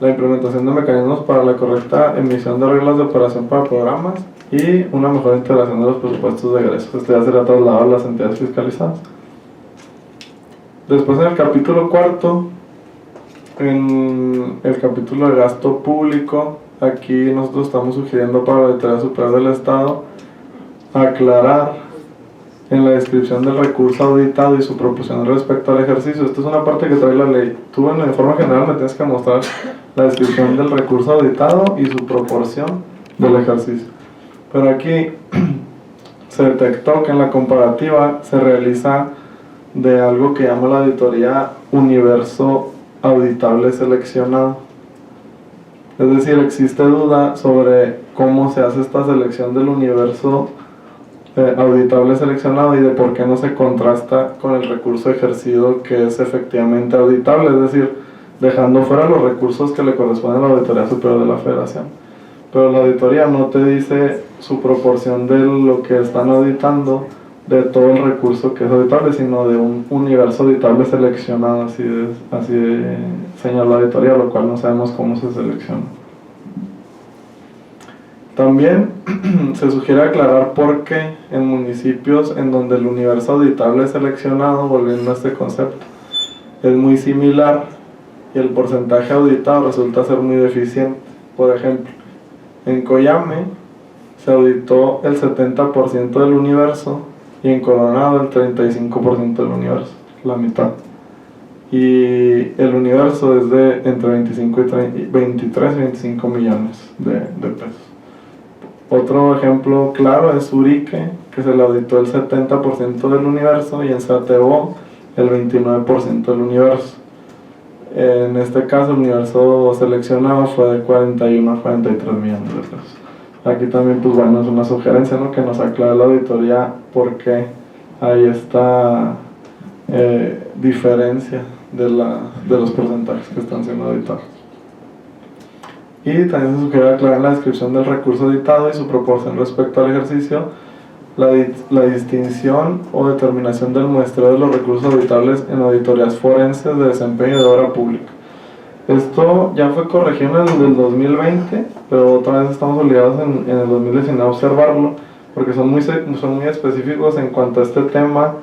la implementación de mecanismos para la correcta emisión de reglas de operación para programas y una mejor integración de los presupuestos de egresos. Esto ya será trasladado a las entidades fiscalizadas. Después, en el capítulo cuarto, en el capítulo de gasto público, aquí nosotros estamos sugiriendo para la Auditoría Superior del Estado aclarar en la descripción del recurso auditado y su proporción respecto al ejercicio. Esta es una parte que trae la ley. Tú en el informe general me tienes que mostrar la descripción del recurso auditado y su proporción del ejercicio. Pero aquí se detectó que en la comparativa se realiza de algo que llama la auditoría universo auditable seleccionado. Es decir, existe duda sobre cómo se hace esta selección del universo auditable seleccionado y de por qué no se contrasta con el recurso ejercido que es efectivamente auditable, es decir, dejando fuera los recursos que le corresponden a la Auditoría Superior de la Federación. Pero la auditoría no te dice su proporción de lo que están auditando de todo el recurso que es auditable, sino de un universo auditable seleccionado, así señala la auditoría, lo cual no sabemos cómo se selecciona. También se sugiere aclarar por qué en municipios en donde el universo auditable seleccionado, volviendo a este concepto, es muy similar y el porcentaje auditado resulta ser muy deficiente. Por ejemplo, en Coyame se auditó el 70% del universo y en Coronado el 35% del universo, la mitad. Y el universo es de entre 23 y 25 millones de pesos. Otro ejemplo claro es Urique, que se le auditó el 70% del universo, y en Satebo el 29% del universo. En este caso el universo seleccionado fue de 41 a 43 millones de pesos. Aquí también, pues bueno, es una sugerencia, ¿no?, que nos aclare la auditoría por qué hay esta diferencia de los porcentajes que están siendo auditados. Y también se sugiere aclarar en la descripción del recurso auditado y su proporción respecto al ejercicio la distinción o determinación del muestreo de los recursos auditables en auditorías forenses de desempeño de obra pública. Esto ya fue corregido en el del 2020, pero otra vez estamos obligados en el 2019 a observarlo, porque son muy específicos en cuanto a este tema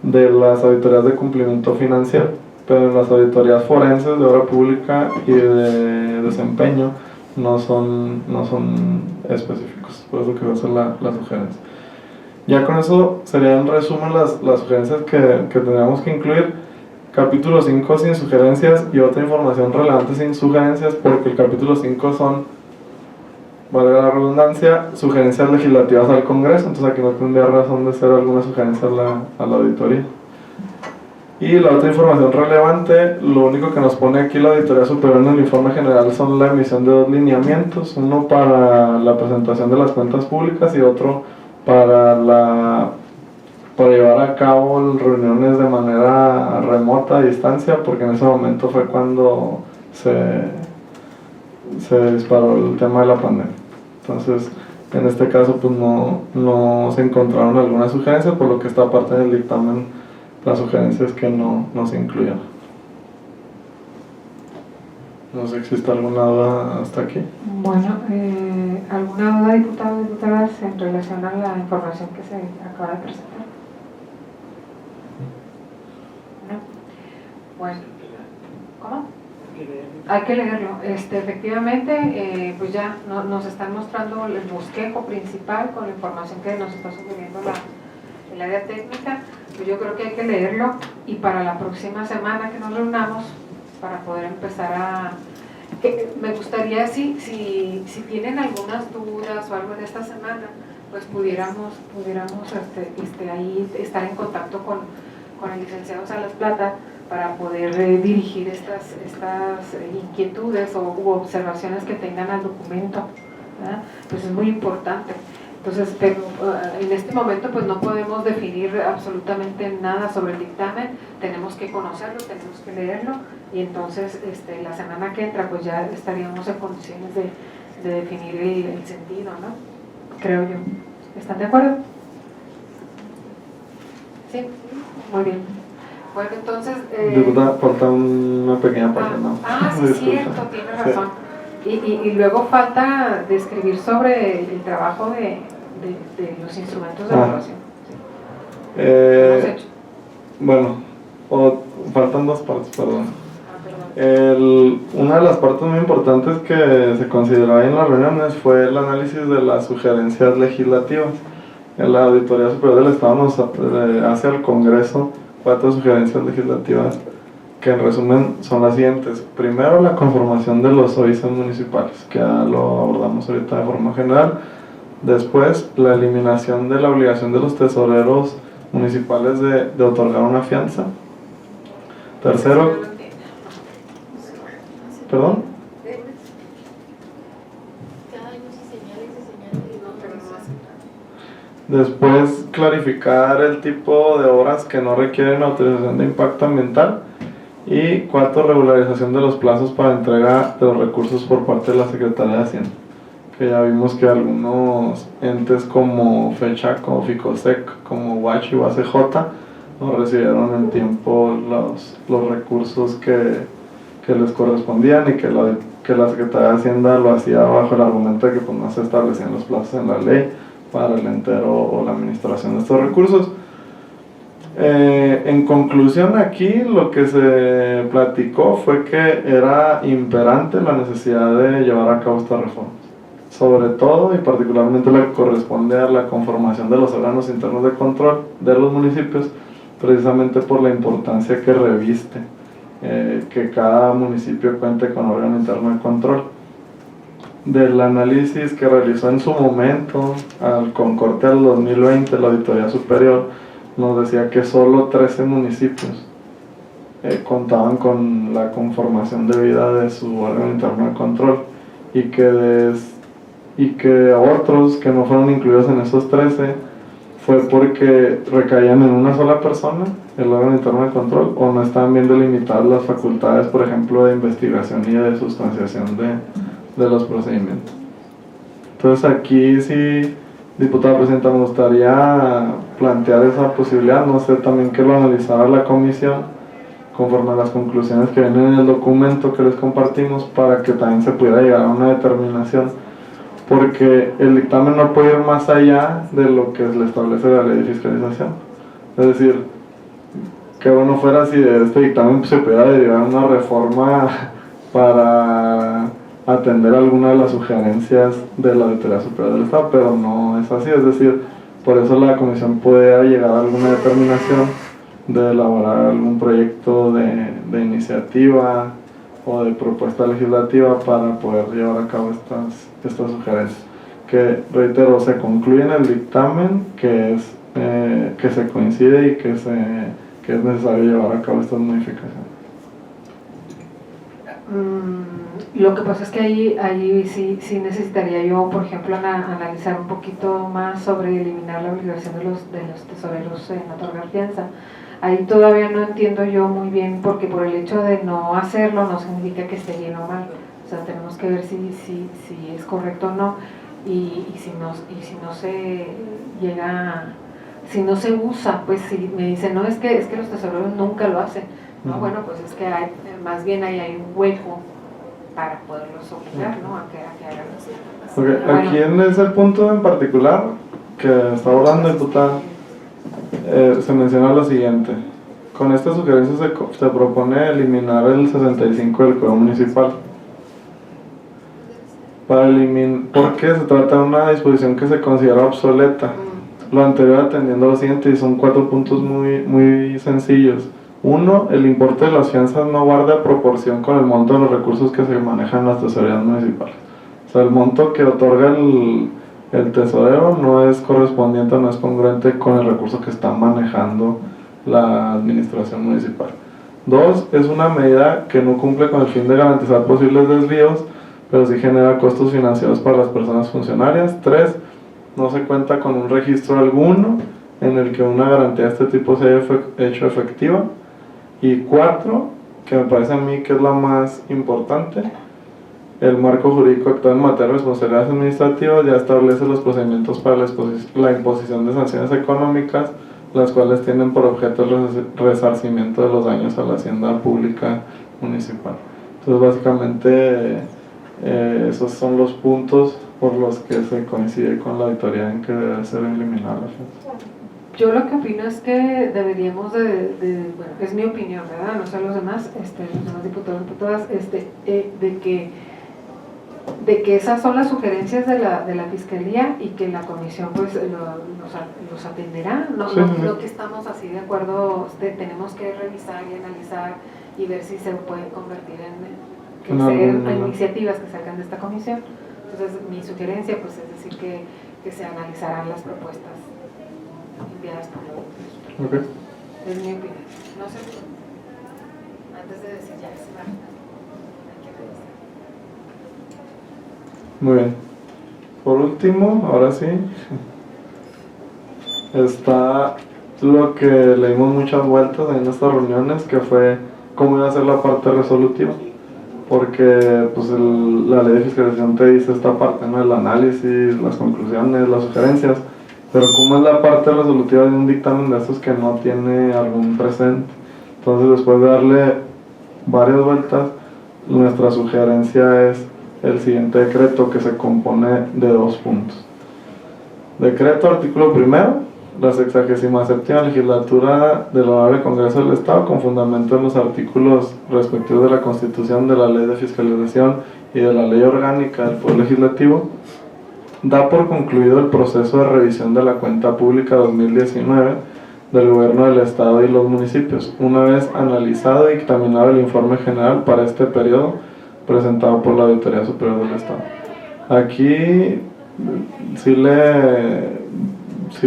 de las auditorías de cumplimiento financiero, pero en las auditorías forenses de obra pública y de desempeño no son específicos, por eso que esa es la sugerencia. Ya con eso serían en resumen las sugerencias que tendríamos que incluir. Capítulo 5 sin sugerencias y otra información relevante sin sugerencias, porque el capítulo 5 son, valga la redundancia, sugerencias legislativas al Congreso, entonces aquí no tendría razón de ser alguna sugerencia a la auditoría. Y la otra información relevante, lo único que nos pone aquí la Auditoría Superior en el informe general son la emisión de 2 lineamientos, uno para la presentación de las cuentas públicas y otro para llevar a cabo reuniones de manera remota, a distancia, porque en ese momento fue cuando se disparó el tema de la pandemia. Entonces, en este caso, pues no se encontraron algunas sugerencias, por lo que esta parte del dictamen, las sugerencias que no se incluyeron. No sé si existe alguna duda hasta aquí. Bueno, ¿alguna duda, diputados, diputadas, en relación a la información que se acaba de presentar? ¿No? Bueno, ¿cómo? que leerlo. Hay que leerlo. Efectivamente, pues ya nos están mostrando el bosquejo principal con la información que nos está sugiriendo el área técnica. Pues yo creo que hay que leerlo y para la próxima semana que nos reunamos para poder empezar me gustaría si tienen algunas dudas o algo en esta semana, pues pudiéramos ahí estar en contacto con el licenciado Salas Plata para poder dirigir estas inquietudes u observaciones que tengan al documento, ¿verdad? Pues es muy importante. Entonces, pero en este momento pues no podemos definir absolutamente nada sobre el dictamen, tenemos que conocerlo, tenemos que leerlo y entonces la semana que entra pues ya estaríamos en condiciones de definir el sentido, ¿no? Creo yo. ¿Están de acuerdo? Sí, muy bien. Bueno, entonces... Diputada, falta una pequeña parte, ¿no? Sí, es cierto, tiene razón. Sí. Y luego falta describir sobre el trabajo de los instrumentos de evaluación. Sí. Hemos hecho. Bueno, faltan dos partes, perdón. Perdón. Una de las partes muy importantes que se consideró ahí en las reuniones fue el análisis de las sugerencias legislativas. En la Auditoría Superior del Estado nos hace al Congreso 4 sugerencias legislativas que en resumen son las siguientes. Primero, la conformación de los OICs municipales, que ya lo abordamos ahorita de forma general. Después, la eliminación de la obligación de los tesoreros municipales de otorgar una fianza. Tercero, ¿perdón? Después, clarificar el tipo de obras que no requieren autorización de impacto ambiental. Y cuarto, regularización de los plazos para entrega de los recursos por parte de la Secretaría de Hacienda. Que ya vimos que algunos entes como FECHA, como FICOSEC, como UACH y UACJ no recibieron en tiempo los recursos que les correspondían y que la Secretaría de Hacienda lo hacía bajo el argumento de que pues, no se establecían los plazos en la ley para el entero o la administración de estos recursos. En conclusión, aquí lo que se platicó fue que era imperante la necesidad de llevar a cabo estas reformas, sobre todo y particularmente la que corresponde a la conformación de los órganos internos de control de los municipios, precisamente por la importancia que reviste que cada municipio cuente con órgano interno de control. Del análisis que realizó en su momento, con corte al 2020, la Auditoría Superior, nos decía que solo 13 municipios contaban con la conformación debida de su órgano interno de control y que otros que no fueron incluidos en esos 13 fue porque recaían en una sola persona, el órgano interno de control, o no estaban bien delimitadas las facultades, por ejemplo, de investigación y de sustanciación de los procedimientos. Entonces aquí sí, diputada presidenta, me gustaría plantear esa posibilidad, no sé, también que lo analizara la comisión conforme a las conclusiones que vienen en el documento que les compartimos para que también se pudiera llegar a una determinación, porque el dictamen no puede ir más allá de lo que le establece la ley de fiscalización. Es decir, que bueno fuera si de este dictamen se pudiera derivar una reforma para atender alguna de las sugerencias de la Auditoría Superior del Estado, pero no es así. Es decir, por eso la comisión puede llegar a alguna determinación de elaborar algún proyecto de iniciativa o de propuesta legislativa para poder llevar a cabo estas sugerencias, que reitero, se concluye en el dictamen que se coincide y que es necesario llevar a cabo estas modificaciones. Lo que pasa es que ahí sí necesitaría yo, por ejemplo, analizar un poquito más sobre eliminar la obligación de los tesoreros en otorgar fianza. Ahí todavía no entiendo yo muy bien, porque por el hecho de no hacerlo no significa que esté bien o mal. O sea, tenemos que ver si es correcto o no, y si no se llega, si no se usa, pues si me dicen, no, es que los tesoreros nunca lo hacen. No, bueno, pues es que más bien ahí hay un hueco para poderlos obligar, ¿no? A que hagan así. Okay. Aquí en ese punto en particular que está hablando, diputada, se menciona lo siguiente: con esta sugerencia se propone eliminar el 65 del Código Municipal. Porque se trata de una disposición que se considera obsoleta. Lo anterior atendiendo a lo siguiente, y son 4 puntos muy sencillos. 1. El importe de las fianzas no guarda proporción con el monto de los recursos que se manejan en las tesorerías municipales. O sea, el monto que otorga el tesorero no es correspondiente, no es congruente con el recurso que está manejando la administración municipal. 2. Es una medida que no cumple con el fin de garantizar posibles desvíos, pero sí genera costos financieros para las personas funcionarias. 3. No se cuenta con un registro alguno en el que una garantía de este tipo se haya hecho efectiva. Y 4, que me parece a mí que es la más importante, el marco jurídico actual en materia de responsabilidades administrativas ya establece los procedimientos para la imposición de sanciones económicas, las cuales tienen por objeto el resarcimiento de los daños a la hacienda pública municipal. Entonces, básicamente, esos son los puntos por los que se coincide con la auditoría en que debe ser eliminada la fianza. Yo lo que opino es que deberíamos bueno, es mi opinión, ¿verdad? No sé los demás, los demás diputados y diputadas, de que esas son las sugerencias de la Fiscalía y que la Comisión pues los atenderá. No que estamos así de acuerdo, tenemos que revisar y analizar y ver si se puede convertir en iniciativas que salgan de esta comisión. Entonces mi sugerencia pues es decir que se analizarán las propuestas enviadas por la Fiscalía. Okay. Es mi opinión. No sé, antes de decir ya se va. Muy bien. Por último, ahora sí, está lo que le dimos muchas vueltas en estas reuniones, que fue cómo iba a ser la parte resolutiva. Porque pues la ley de fiscalización te dice esta parte, ¿no? El análisis, las conclusiones, las sugerencias. Pero cómo es la parte resolutiva de un dictamen de estos que no tiene algún precedente. Entonces, después de darle varias vueltas, nuestra sugerencia es el siguiente decreto, que se compone de 2 puntos. Decreto artículo primero: la 67ª legislatura del Honorable Congreso del Estado, con fundamento en los artículos respectivos de la Constitución, de la Ley de Fiscalización y de la Ley Orgánica del Poder Legislativo, da por concluido el proceso de revisión de la cuenta pública 2019 del Gobierno del Estado y los municipios, una vez analizado y dictaminado el informe general para este periodo presentado por la Auditoría Superior del Estado. Aquí sí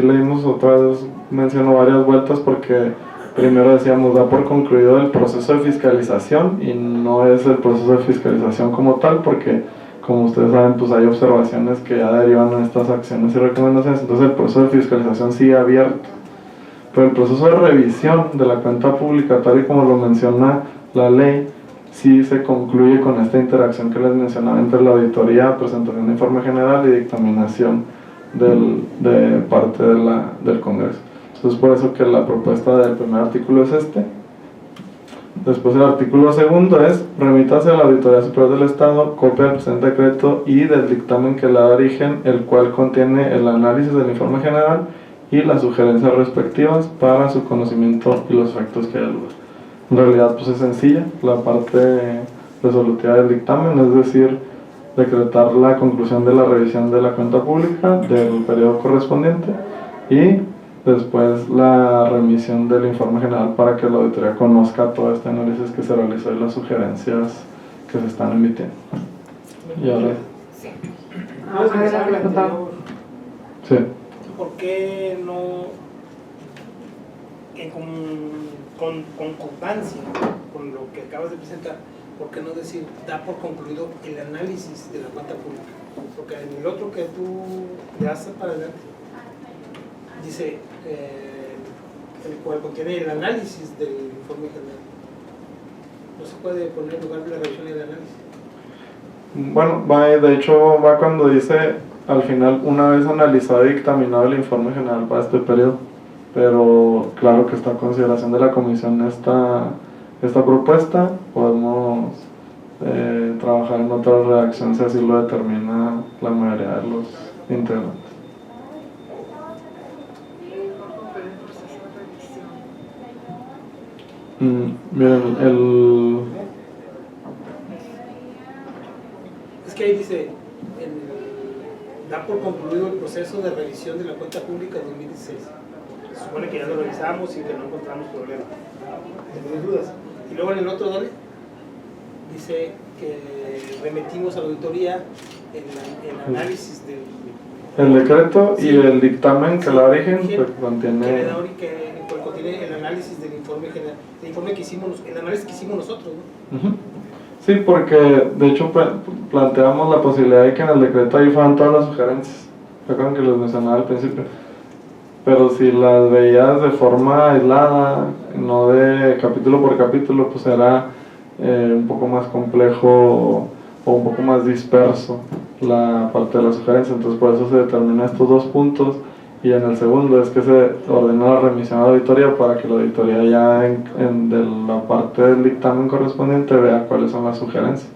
leímos otra vez, menciono varias vueltas porque primero decíamos da por concluido el proceso de fiscalización y no es el proceso de fiscalización como tal, porque como ustedes saben pues hay observaciones que ya derivan en estas acciones y recomendaciones. Entonces el proceso de fiscalización sigue abierto, pero el proceso de revisión de la cuenta pública, tal y como lo menciona la ley, sí se concluye con esta interacción que les mencionaba entre la auditoría, presentación de informe general y dictaminación de parte del Congreso. Entonces por eso que la propuesta del primer artículo es este. Después el artículo segundo es: remítase a la Auditoría Superior del Estado copia del presente decreto y del dictamen que le da origen, el cual contiene el análisis del informe general y las sugerencias respectivas para su conocimiento y los efectos que haya lugar. En realidad pues es sencilla la parte resolutiva del dictamen, es decir, decretar la conclusión de la revisión de la cuenta pública del periodo correspondiente y después la remisión del informe general para que la auditoría conozca todo este análisis que se realizó y las sugerencias que se están emitiendo. Y ahora Sí. Adelante, diputado. sí. ¿Por qué no, con concordancia con lo que acabas de presentar, por qué no decir da por concluido el análisis de la cuenta pública? Porque en el otro que tú le haces para adelante dice el cual contiene el análisis del informe general. No se puede poner en lugar de la revisión y el análisis. Bueno, de hecho va cuando dice al final, una vez analizado y dictaminado el informe general para este periodo, pero claro que está a consideración de la comisión esta propuesta. Podemos trabajar en otra redacción si así lo determina la mayoría de los integrantes. Miren, Es que ahí dice, da por concluido el proceso de revisión de la cuenta pública 2016. Se supone que ya lo revisamos y que no encontramos problema. ¿Tienes dudas? Y luego en el otro, dale, dice que remitimos a la auditoría el análisis del el decreto y Sí. el dictamen que la origen pues, que contiene... contiene el análisis del informe general, el informe que hicimos, el análisis que hicimos nosotros, ¿no? Ujú. Sí, porque de hecho planteamos la posibilidad de que en el decreto ahí fueran todas las sugerencias. ¿Recuerdan que les mencionaba al principio? Pero si las veías de forma aislada, no de capítulo por capítulo, pues era un poco más complejo o un poco más disperso la parte de la sugerencia. Entonces por eso se determinó estos dos puntos, y en el segundo es que se ordenó la remisión a la auditoría para que la auditoría ya de la parte del dictamen correspondiente vea cuáles son las sugerencias,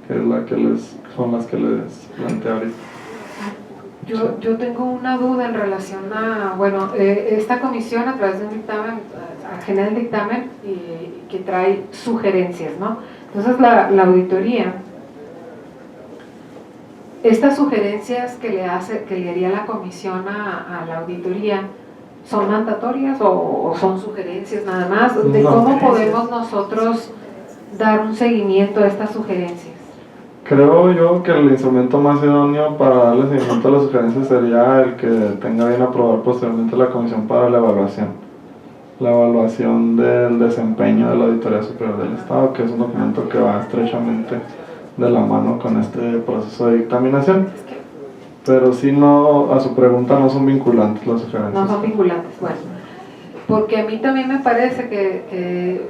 que es son las que les planteé ahorita. Yo tengo una duda en relación a, bueno, esta comisión a través de un dictamen, genera el dictamen y que trae sugerencias, ¿no? Entonces la auditoría, estas sugerencias que le haría la comisión a la auditoría, ¿son mandatorias o son sugerencias nada más? ¿De No. cómo podemos nosotros dar un seguimiento a estas sugerencias? Creo yo que el instrumento más idóneo para darle seguimiento a las sugerencias sería el que tenga bien aprobar posteriormente la comisión para la evaluación del desempeño de la Auditoría Superior del Estado, que es un documento que va estrechamente de la mano con este proceso de dictaminación. Pero si no, a su pregunta, no son vinculantes las sugerencias. No son vinculantes, bueno, porque a mí también me parece que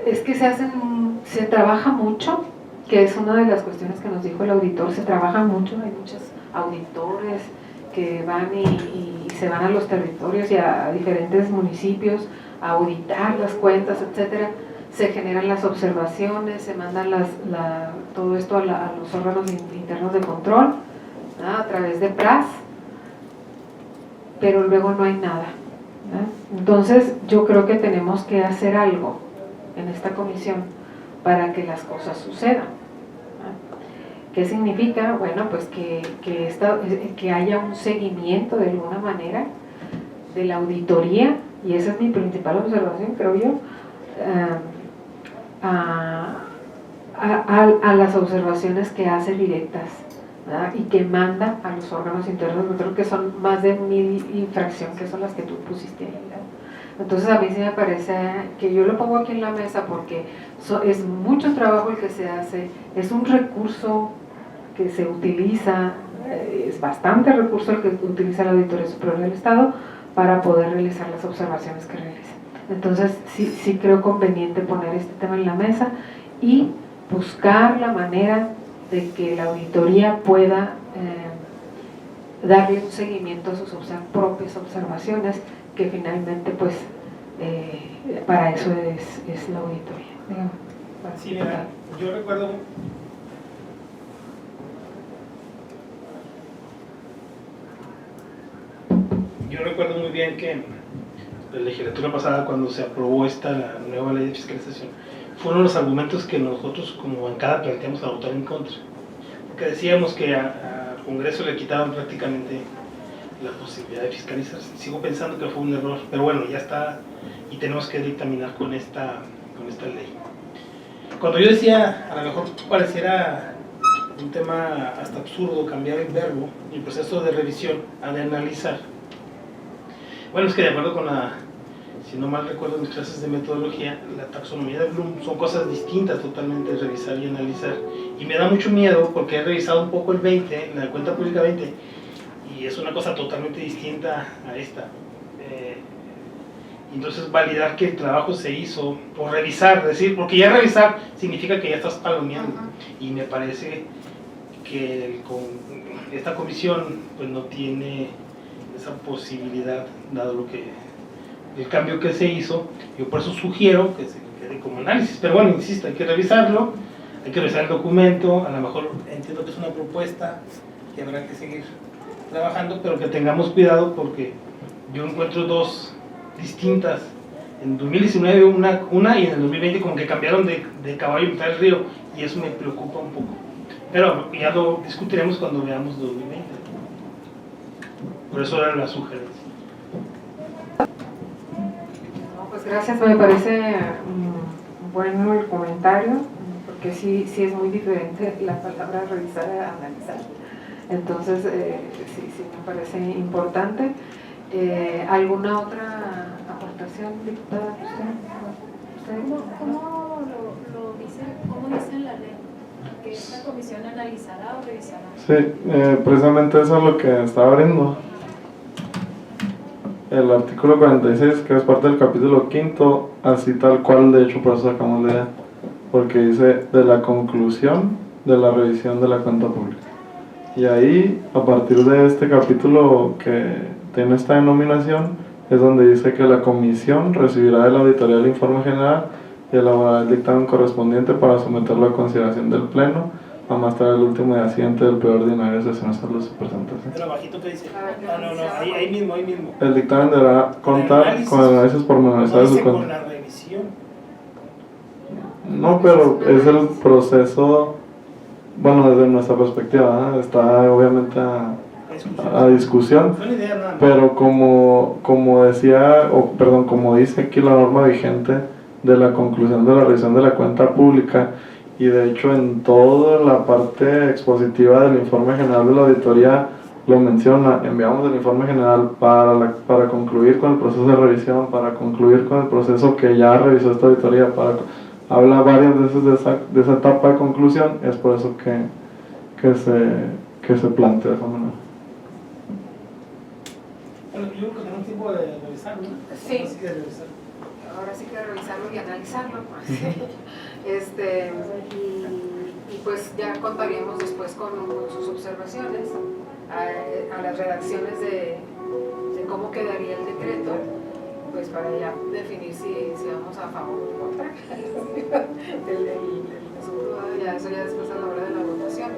es que se trabaja mucho, que es una de las cuestiones que nos dijo el auditor, se trabaja mucho, hay muchos auditores que van y se van a los territorios y a diferentes municipios a auditar las cuentas, etcétera. Se generan las observaciones, se mandan todo esto a los órganos internos de control, ¿no? A través de PRAS, pero luego no hay nada, ¿no? Entonces yo creo que tenemos que hacer algo en esta comisión para que las cosas sucedan, ¿no? ¿Qué significa? Bueno, pues que haya un seguimiento de alguna manera de la auditoría, y esa es mi principal observación, creo yo, a las observaciones que hace directas, ¿verdad? Y que manda a los órganos internos de control, que son más de 1000 infracciones, que son las que tú pusiste ahí, ¿verdad? Entonces a mí sí me parece que yo lo pongo aquí en la mesa porque es mucho trabajo el que se hace, es un recurso que se utiliza, es bastante recurso el que utiliza la Auditoría Superior del Estado para poder realizar las observaciones que realiza. Entonces sí creo conveniente poner este tema en la mesa y buscar la manera de que la auditoría pueda darle un seguimiento a sus propias observaciones, que finalmente pues para eso es la auditoría. Dígame. Sí, mira, yo recuerdo muy bien que la legislatura pasada, cuando se aprobó la nueva ley de fiscalización, fueron los argumentos que nosotros como bancada planteamos a votar en contra, porque decíamos que al Congreso le quitaban prácticamente la posibilidad de fiscalizar. Sigo pensando que fue un error, pero bueno, ya está y tenemos que dictaminar con esta ley. Cuando yo decía, a lo mejor pareciera un tema hasta absurdo cambiar el verbo, el proceso de revisión, de analizar. Bueno, es que de acuerdo con si no mal recuerdo mis clases de metodología, la taxonomía de Bloom son cosas distintas totalmente, revisar y analizar. Y me da mucho miedo porque he revisado un poco el 20, la cuenta pública 20, y es una cosa totalmente distinta a esta. Entonces validar que el trabajo se hizo, o revisar, porque ya revisar significa que ya estás palomeando. Y me parece que esta comisión pues no tiene esa posibilidad, dado el cambio que se hizo. Yo por eso sugiero que se quede como análisis, pero bueno, insisto, hay que revisarlo, hay que revisar el documento. A lo mejor entiendo que es una propuesta que habrá que seguir trabajando, pero que tengamos cuidado porque yo encuentro dos distintas En 2019 una y en el 2020 como que cambiaron de caballo y mitad del río, y eso me preocupa un poco. Pero ya lo discutiremos cuando veamos 2020. Por eso era la sugerencia. No, pues gracias, me parece bueno el comentario, porque sí es muy diferente la palabra revisar a analizar. Entonces, sí me parece importante. ¿Alguna otra aportación, diputada? ¿Cómo dice en la ley? ¿Que esta comisión analizará o revisará? Sí, precisamente eso es lo que estaba abriendo. El artículo 46, que es parte del capítulo 5, así tal cual, de hecho, por eso sacamos la idea, porque dice de la conclusión de la revisión de la cuenta pública. Y ahí, a partir de este capítulo que tiene esta denominación, es donde dice que la comisión recibirá de la auditoría el informe general y elaborará el dictamen correspondiente para someterlo a consideración del Pleno a más tarde el último día siguiente del periodo ordinario de sesiones a su presentación. Pero bajito que dice, ahí mismo. El dictamen deberá contar con el análisis pormenorizado de su con cuenta. la revisión. No, pero es el proceso, bueno, desde nuestra perspectiva, ¿eh? Está obviamente a discusión, Fue una idea nada más. pero como decía, como dice aquí la norma vigente de la conclusión de la revisión de la cuenta pública, y de hecho en toda la parte expositiva del informe general de la auditoría lo menciona, enviamos el informe general para concluir con el proceso de revisión, para concluir con el proceso que ya revisó esta auditoría, habla varias veces de esa etapa de conclusión, es por eso que se plantea de esa manera. Bueno, yo creo que tenemos tiempo de revisarlo, ¿no? Sí. Así que revisarlo. Ahora sí que revisarlo y analizarlo. Y pues ya contaríamos después con sus observaciones a las redacciones de cómo quedaría el decreto, pues para ya definir si vamos a favor o en contra. el asunto, ya eso ya después a la hora de la votación.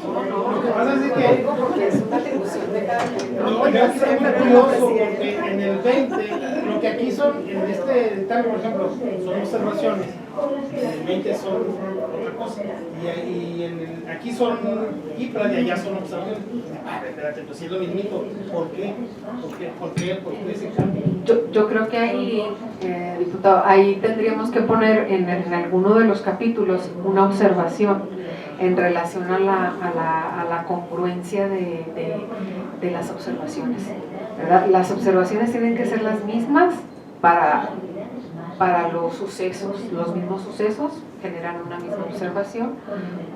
Lo que pasa es que porque es una atribución de cada quien. no, yo aquí soy muy curioso porque en el 20, lo que aquí son, en este dictamen, por ejemplo, son observaciones, en el 20 son otra cosa, y aquí son IPRAS y allá son observaciones. Espérate, pues si es lo mismito, ¿por qué? ¿Por qué ese cambio? Yo creo que ahí, diputado, ahí tendríamos que poner en alguno de los capítulos una observación en relación a la congruencia de las observaciones, ¿verdad? Las observaciones tienen que ser las mismas para los sucesos, los mismos sucesos generan una misma observación.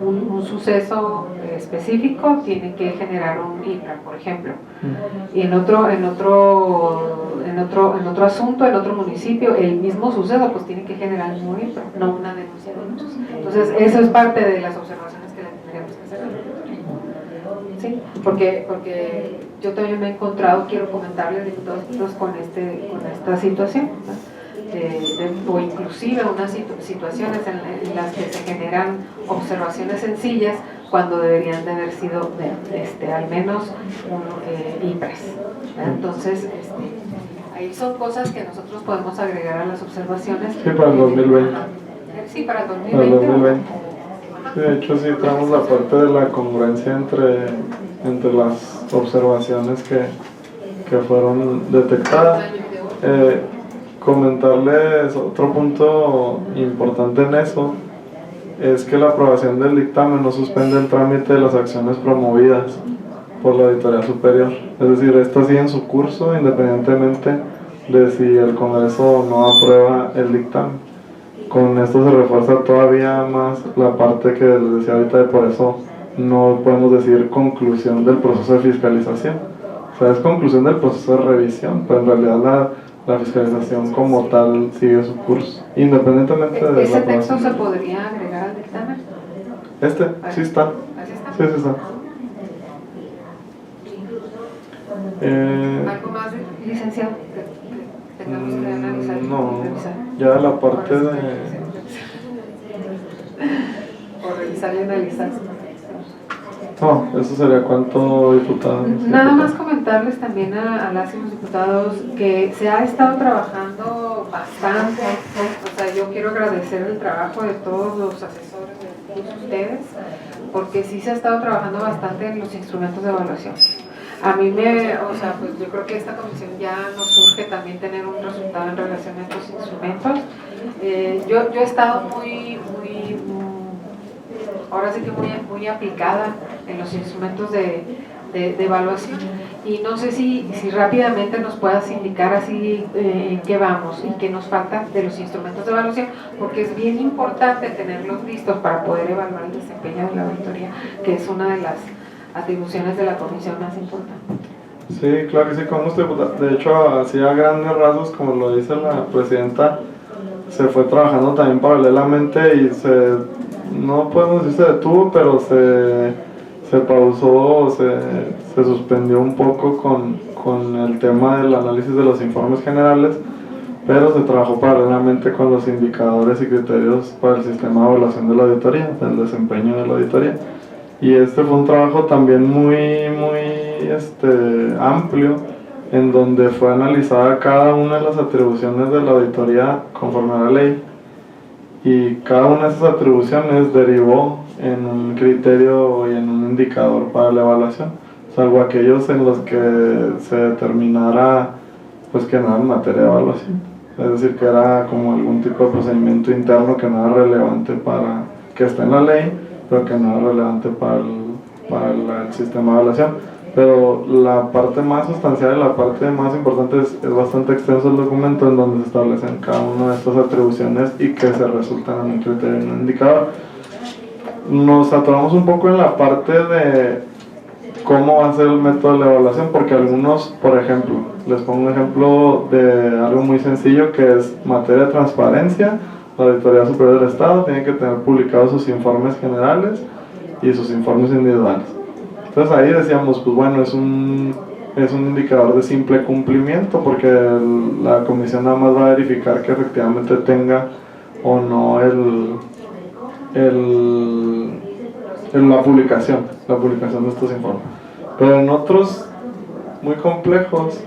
Un suceso específico tiene que generar un IPRA, por ejemplo, y en otro asunto, en otro municipio, el mismo suceso pues tiene que generar un IPRA, no una denuncia de hechos. Entonces eso es parte de las observaciones que le tendríamos que hacer. Sí, porque yo también me he encontrado, quiero comentarles, diputados, con esta situación, ¿no? O inclusive unas situaciones en las que se generan observaciones sencillas cuando deberían de haber sido al menos IPRAS. Entonces, ahí son cosas que nosotros podemos agregar a las observaciones. Sí, para el 2020. Sí, para el 2020. Para el 2020. Sí, de hecho, sí tenemos la parte de la congruencia entre las observaciones que fueron detectadas. Comentarles otro punto importante en eso es que la aprobación del dictamen no suspende el trámite de las acciones promovidas por la Auditoría Superior, es decir, esta sigue en su curso independientemente de si el Congreso no aprueba el dictamen. Con esto se refuerza todavía más la parte que les decía ahorita, de por eso no podemos decir conclusión del proceso de fiscalización, o sea, es conclusión del proceso de revisión, pero en realidad la fiscalización como tal sigue su curso, independientemente de ¿Ese la texto aprobación. se podría agregar al dictamen? Sí está. ¿Así está? Sí está. ¿Algo más, licenciado, que tengamos que analizar? No, Revisar. ya la parte de... O revisar y analizar. No, eso sería cuánto, diputado. Nada más comentarles también a las y los diputados que se ha estado trabajando bastante. O sea, yo quiero agradecer el trabajo de todos los asesores de todos ustedes, porque sí se ha estado trabajando bastante en los instrumentos de evaluación. A mí pues yo creo que esta comisión ya nos urge también tener un resultado en relación a estos instrumentos. Yo he estado ahora sí que muy aplicada en los instrumentos de evaluación, y no sé si rápidamente nos puedas indicar así en qué vamos y qué nos falta de los instrumentos de evaluación, porque es bien importante tenerlos listos para poder evaluar el desempeño de la auditoría, que es una de las atribuciones de la comisión más importantes. Sí, claro que sí, como usted, de hecho, así a grandes rasgos, como lo dice la presidenta, se fue trabajando también paralelamente y no podemos decir se detuvo, pero se pausó, se suspendió un poco con el tema del análisis de los informes generales, pero se trabajó paralelamente con los indicadores y criterios para el sistema de evaluación de la auditoría, del desempeño de la auditoría. Y este fue un trabajo también muy amplio, en donde fue analizada cada una de las atribuciones de la auditoría conforme a la ley, y cada una de esas atribuciones derivó en un criterio y en un indicador para la evaluación, salvo aquellos en los que se determinara pues que no era materia de evaluación, es decir, que era como algún tipo de procedimiento interno que no era relevante para, que está en la ley, pero que no era relevante para el sistema de evaluación. Pero la parte más sustancial y la parte más importante es bastante extenso el documento, en donde se establecen cada una de estas atribuciones y que se resultan en un criterio y en un indicador. Nos atoramos un poco en la parte de cómo va a ser el método de la evaluación, porque algunos, por ejemplo, les pongo un ejemplo de algo muy sencillo, que es materia de transparencia. La Auditoría Superior del Estado tiene que tener publicados sus informes generales y sus informes individuales. Entonces ahí decíamos, pues bueno, es un indicador de simple cumplimiento, porque la comisión nada más va a verificar que efectivamente tenga o no la publicación de estos informes. Pero en otros muy complejos,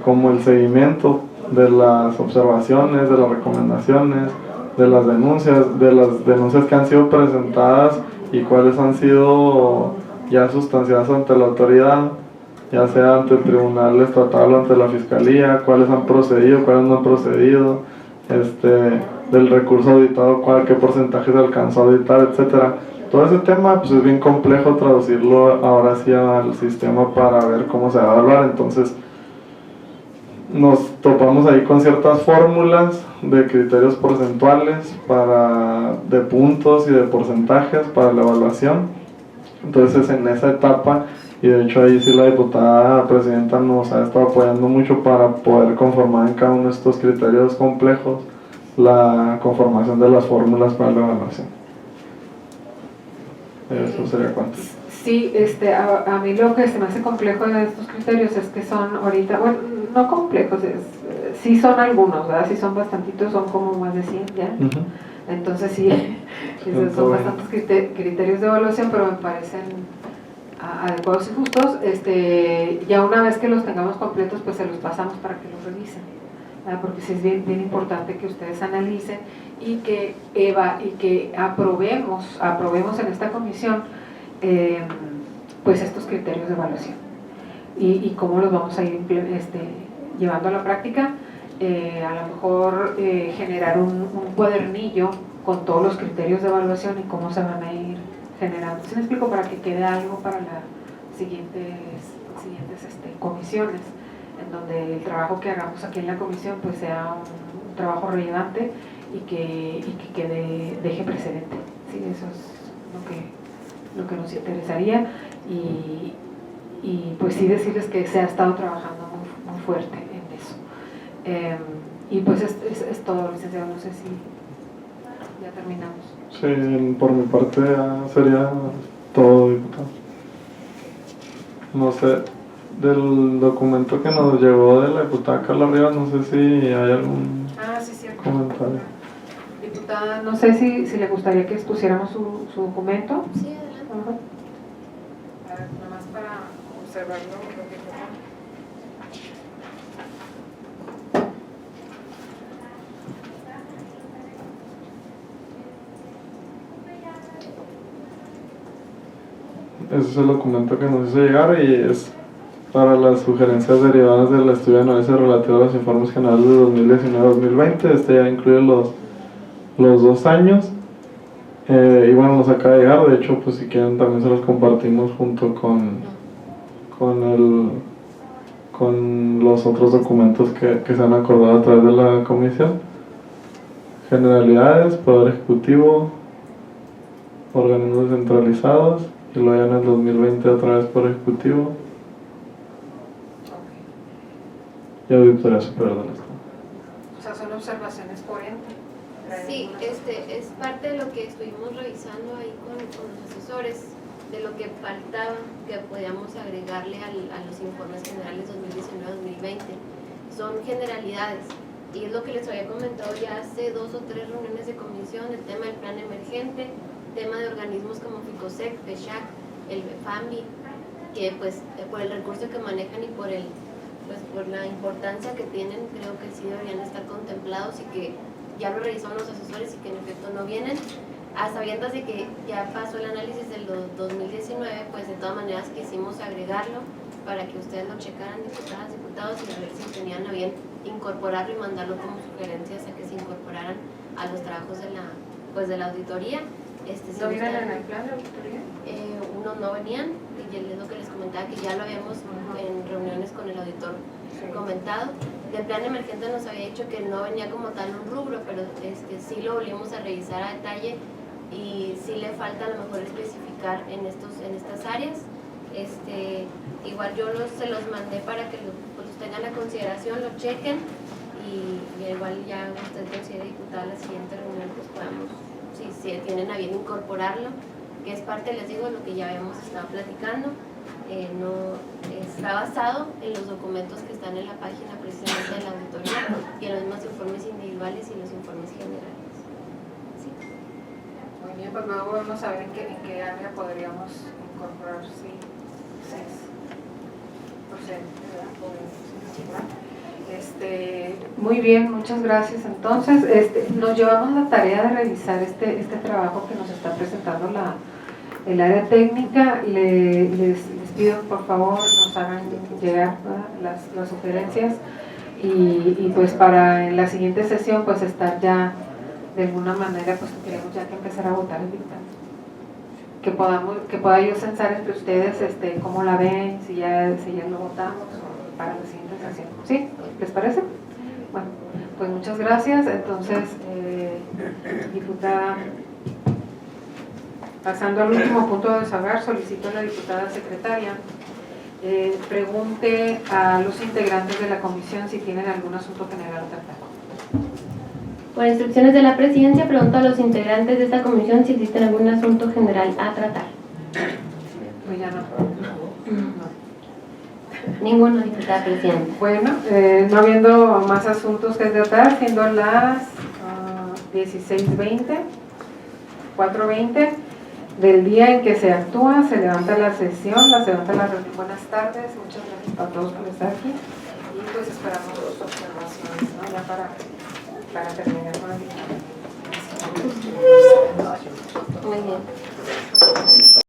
como el seguimiento de las observaciones, de las recomendaciones, de las denuncias que han sido presentadas y cuáles han sido ya sustanciadas ante la autoridad, ya sea ante el tribunal estatal o ante la fiscalía, cuáles han procedido, cuáles no han procedido, del recurso auditado, qué porcentaje se alcanzó a auditar, etcétera. Todo ese tema pues es bien complejo traducirlo ahora sí al sistema para ver cómo se va a evaluar. Entonces nos topamos ahí con ciertas fórmulas de criterios porcentuales de puntos y de porcentajes para la evaluación. Entonces en esa etapa, y de hecho ahí sí la diputada presidenta nos ha estado apoyando mucho para poder conformar en cada uno de estos criterios complejos la conformación de las fórmulas para la evaluación. Eso sería cuánto. Sí, a mí lo que se me hace complejo de estos criterios es que son ahorita, bueno, no complejos, sí son algunos, ¿verdad? Sí son bastantitos, son como más de 100 ya. Entonces sí, son bastantes criterios de evaluación, pero me parecen adecuados y justos. Ya una vez que los tengamos completos, pues se los pasamos para que los revisen, ¿verdad? Porque sí es bien importante que ustedes analicen y que aprobemos en esta comisión pues estos criterios de evaluación y cómo los vamos a ir llevando a la práctica. A lo mejor generar un cuadernillo con todos los criterios de evaluación y cómo se van a ir generando. ¿Sí me explico? Para que quede algo para las siguientes comisiones, en donde el trabajo que hagamos aquí en la comisión pues sea un trabajo relevante y que deje precedente. Sí, eso es lo que nos interesaría, y pues sí decirles que se ha estado trabajando muy fuerte en eso. Y pues es todo, licenciado, no sé si ya terminamos. Sí, por mi parte ya sería todo, diputado. No sé, del documento que nos llegó de la diputada Carla Rivas, no sé si hay algún Sí, cierto. comentario. Diputada, no sé si le gustaría que expusiéramos su documento. Sí, adelante. nada más para observarlo lo que propone. Ese es el documento que nos hizo llegar y es para las sugerencias derivadas del estudio de análisis relativo a los informes generales de 2019-2020. Este ya incluye los 2 años. Y bueno, nos acaba de llegar. De hecho, pues si quieren también se los compartimos junto con los otros documentos que se han acordado a través de la comisión. Generalidades, Poder Ejecutivo, organismos descentralizados, y luego ya en el 2020 otra vez Poder Ejecutivo y Auditoría Superior del Estado. O sea, son observaciones coherentes. Sí, es parte de lo que estuvimos revisando ahí con los asesores, de lo que faltaba, que podíamos agregarle a los informes generales 2019-2020. Son generalidades, y es lo que les había comentado ya hace 2 o 3 reuniones de comisión, el tema del plan emergente, tema de organismos como FICOSEC, PESHAC, el FAMBI, que pues por el recurso que manejan y por la importancia que tienen, creo que sí deberían estar contemplados y que ya lo revisaron los asesores y que en efecto no vienen. A sabiendas de que ya pasó el análisis del 2019, pues de todas maneras quisimos agregarlo para que ustedes lo checaran, diputadas, diputados, y a ver si tenían a bien incorporarlo y mandarlo como sugerencias a que se incorporaran a los trabajos de la auditoría. Si ¿No vienen gustan, en el plan de auditoría? unos no venían, y es lo que les comentaba, que ya lo habíamos en reuniones con el auditor comentado. Del plan emergente nos había dicho que no venía como tal un rubro, pero sí lo volvimos a revisar a detalle y sí le falta a lo mejor especificar en estas áreas. Igual yo se los mandé para que los tengan a consideración, lo chequen y igual ya usted considere, diputada, la siguiente reunión pues podamos, si tienen a bien incorporarlo, que es parte, les digo, de lo que ya habíamos estado platicando. No está basado en los documentos que están en la página precisamente de la auditoría y en los mismos informes individuales y los informes generales. Sí. Muy bien, pues luego vamos a ver en qué área podríamos incorporar, sí, muy bien, muchas gracias. Entonces, nos llevamos la tarea de revisar este trabajo que nos está presentando el área técnica. Les pido por favor nos hagan llegar las sugerencias y pues para en la siguiente sesión pues estar ya de alguna manera, pues queremos ya que empezar a votar el dictamen, que pueda yo censar entre ustedes cómo la ven, si ya lo votamos o para la siguiente sesión. ¿Sí? ¿Les parece? Bueno, pues muchas gracias. Entonces, diputada, pasando al último punto de desahogar, solicito a la diputada secretaria pregunte a los integrantes de la comisión si tienen algún asunto general a tratar. Por instrucciones de la presidencia, pregunto a los integrantes de esta comisión si existe algún asunto general a tratar. Pues ya no. Ninguno, diputada presidenta. Bueno, no habiendo más asuntos que tratar, siendo las 16:20, 4:20 del día en que se actúa, se levanta la sesión, se levanta la reunión. Buenas tardes, muchas gracias a todos por estar aquí y pues esperamos sus observaciones, ¿no? Ya para terminar con el dictamen. Muy bien.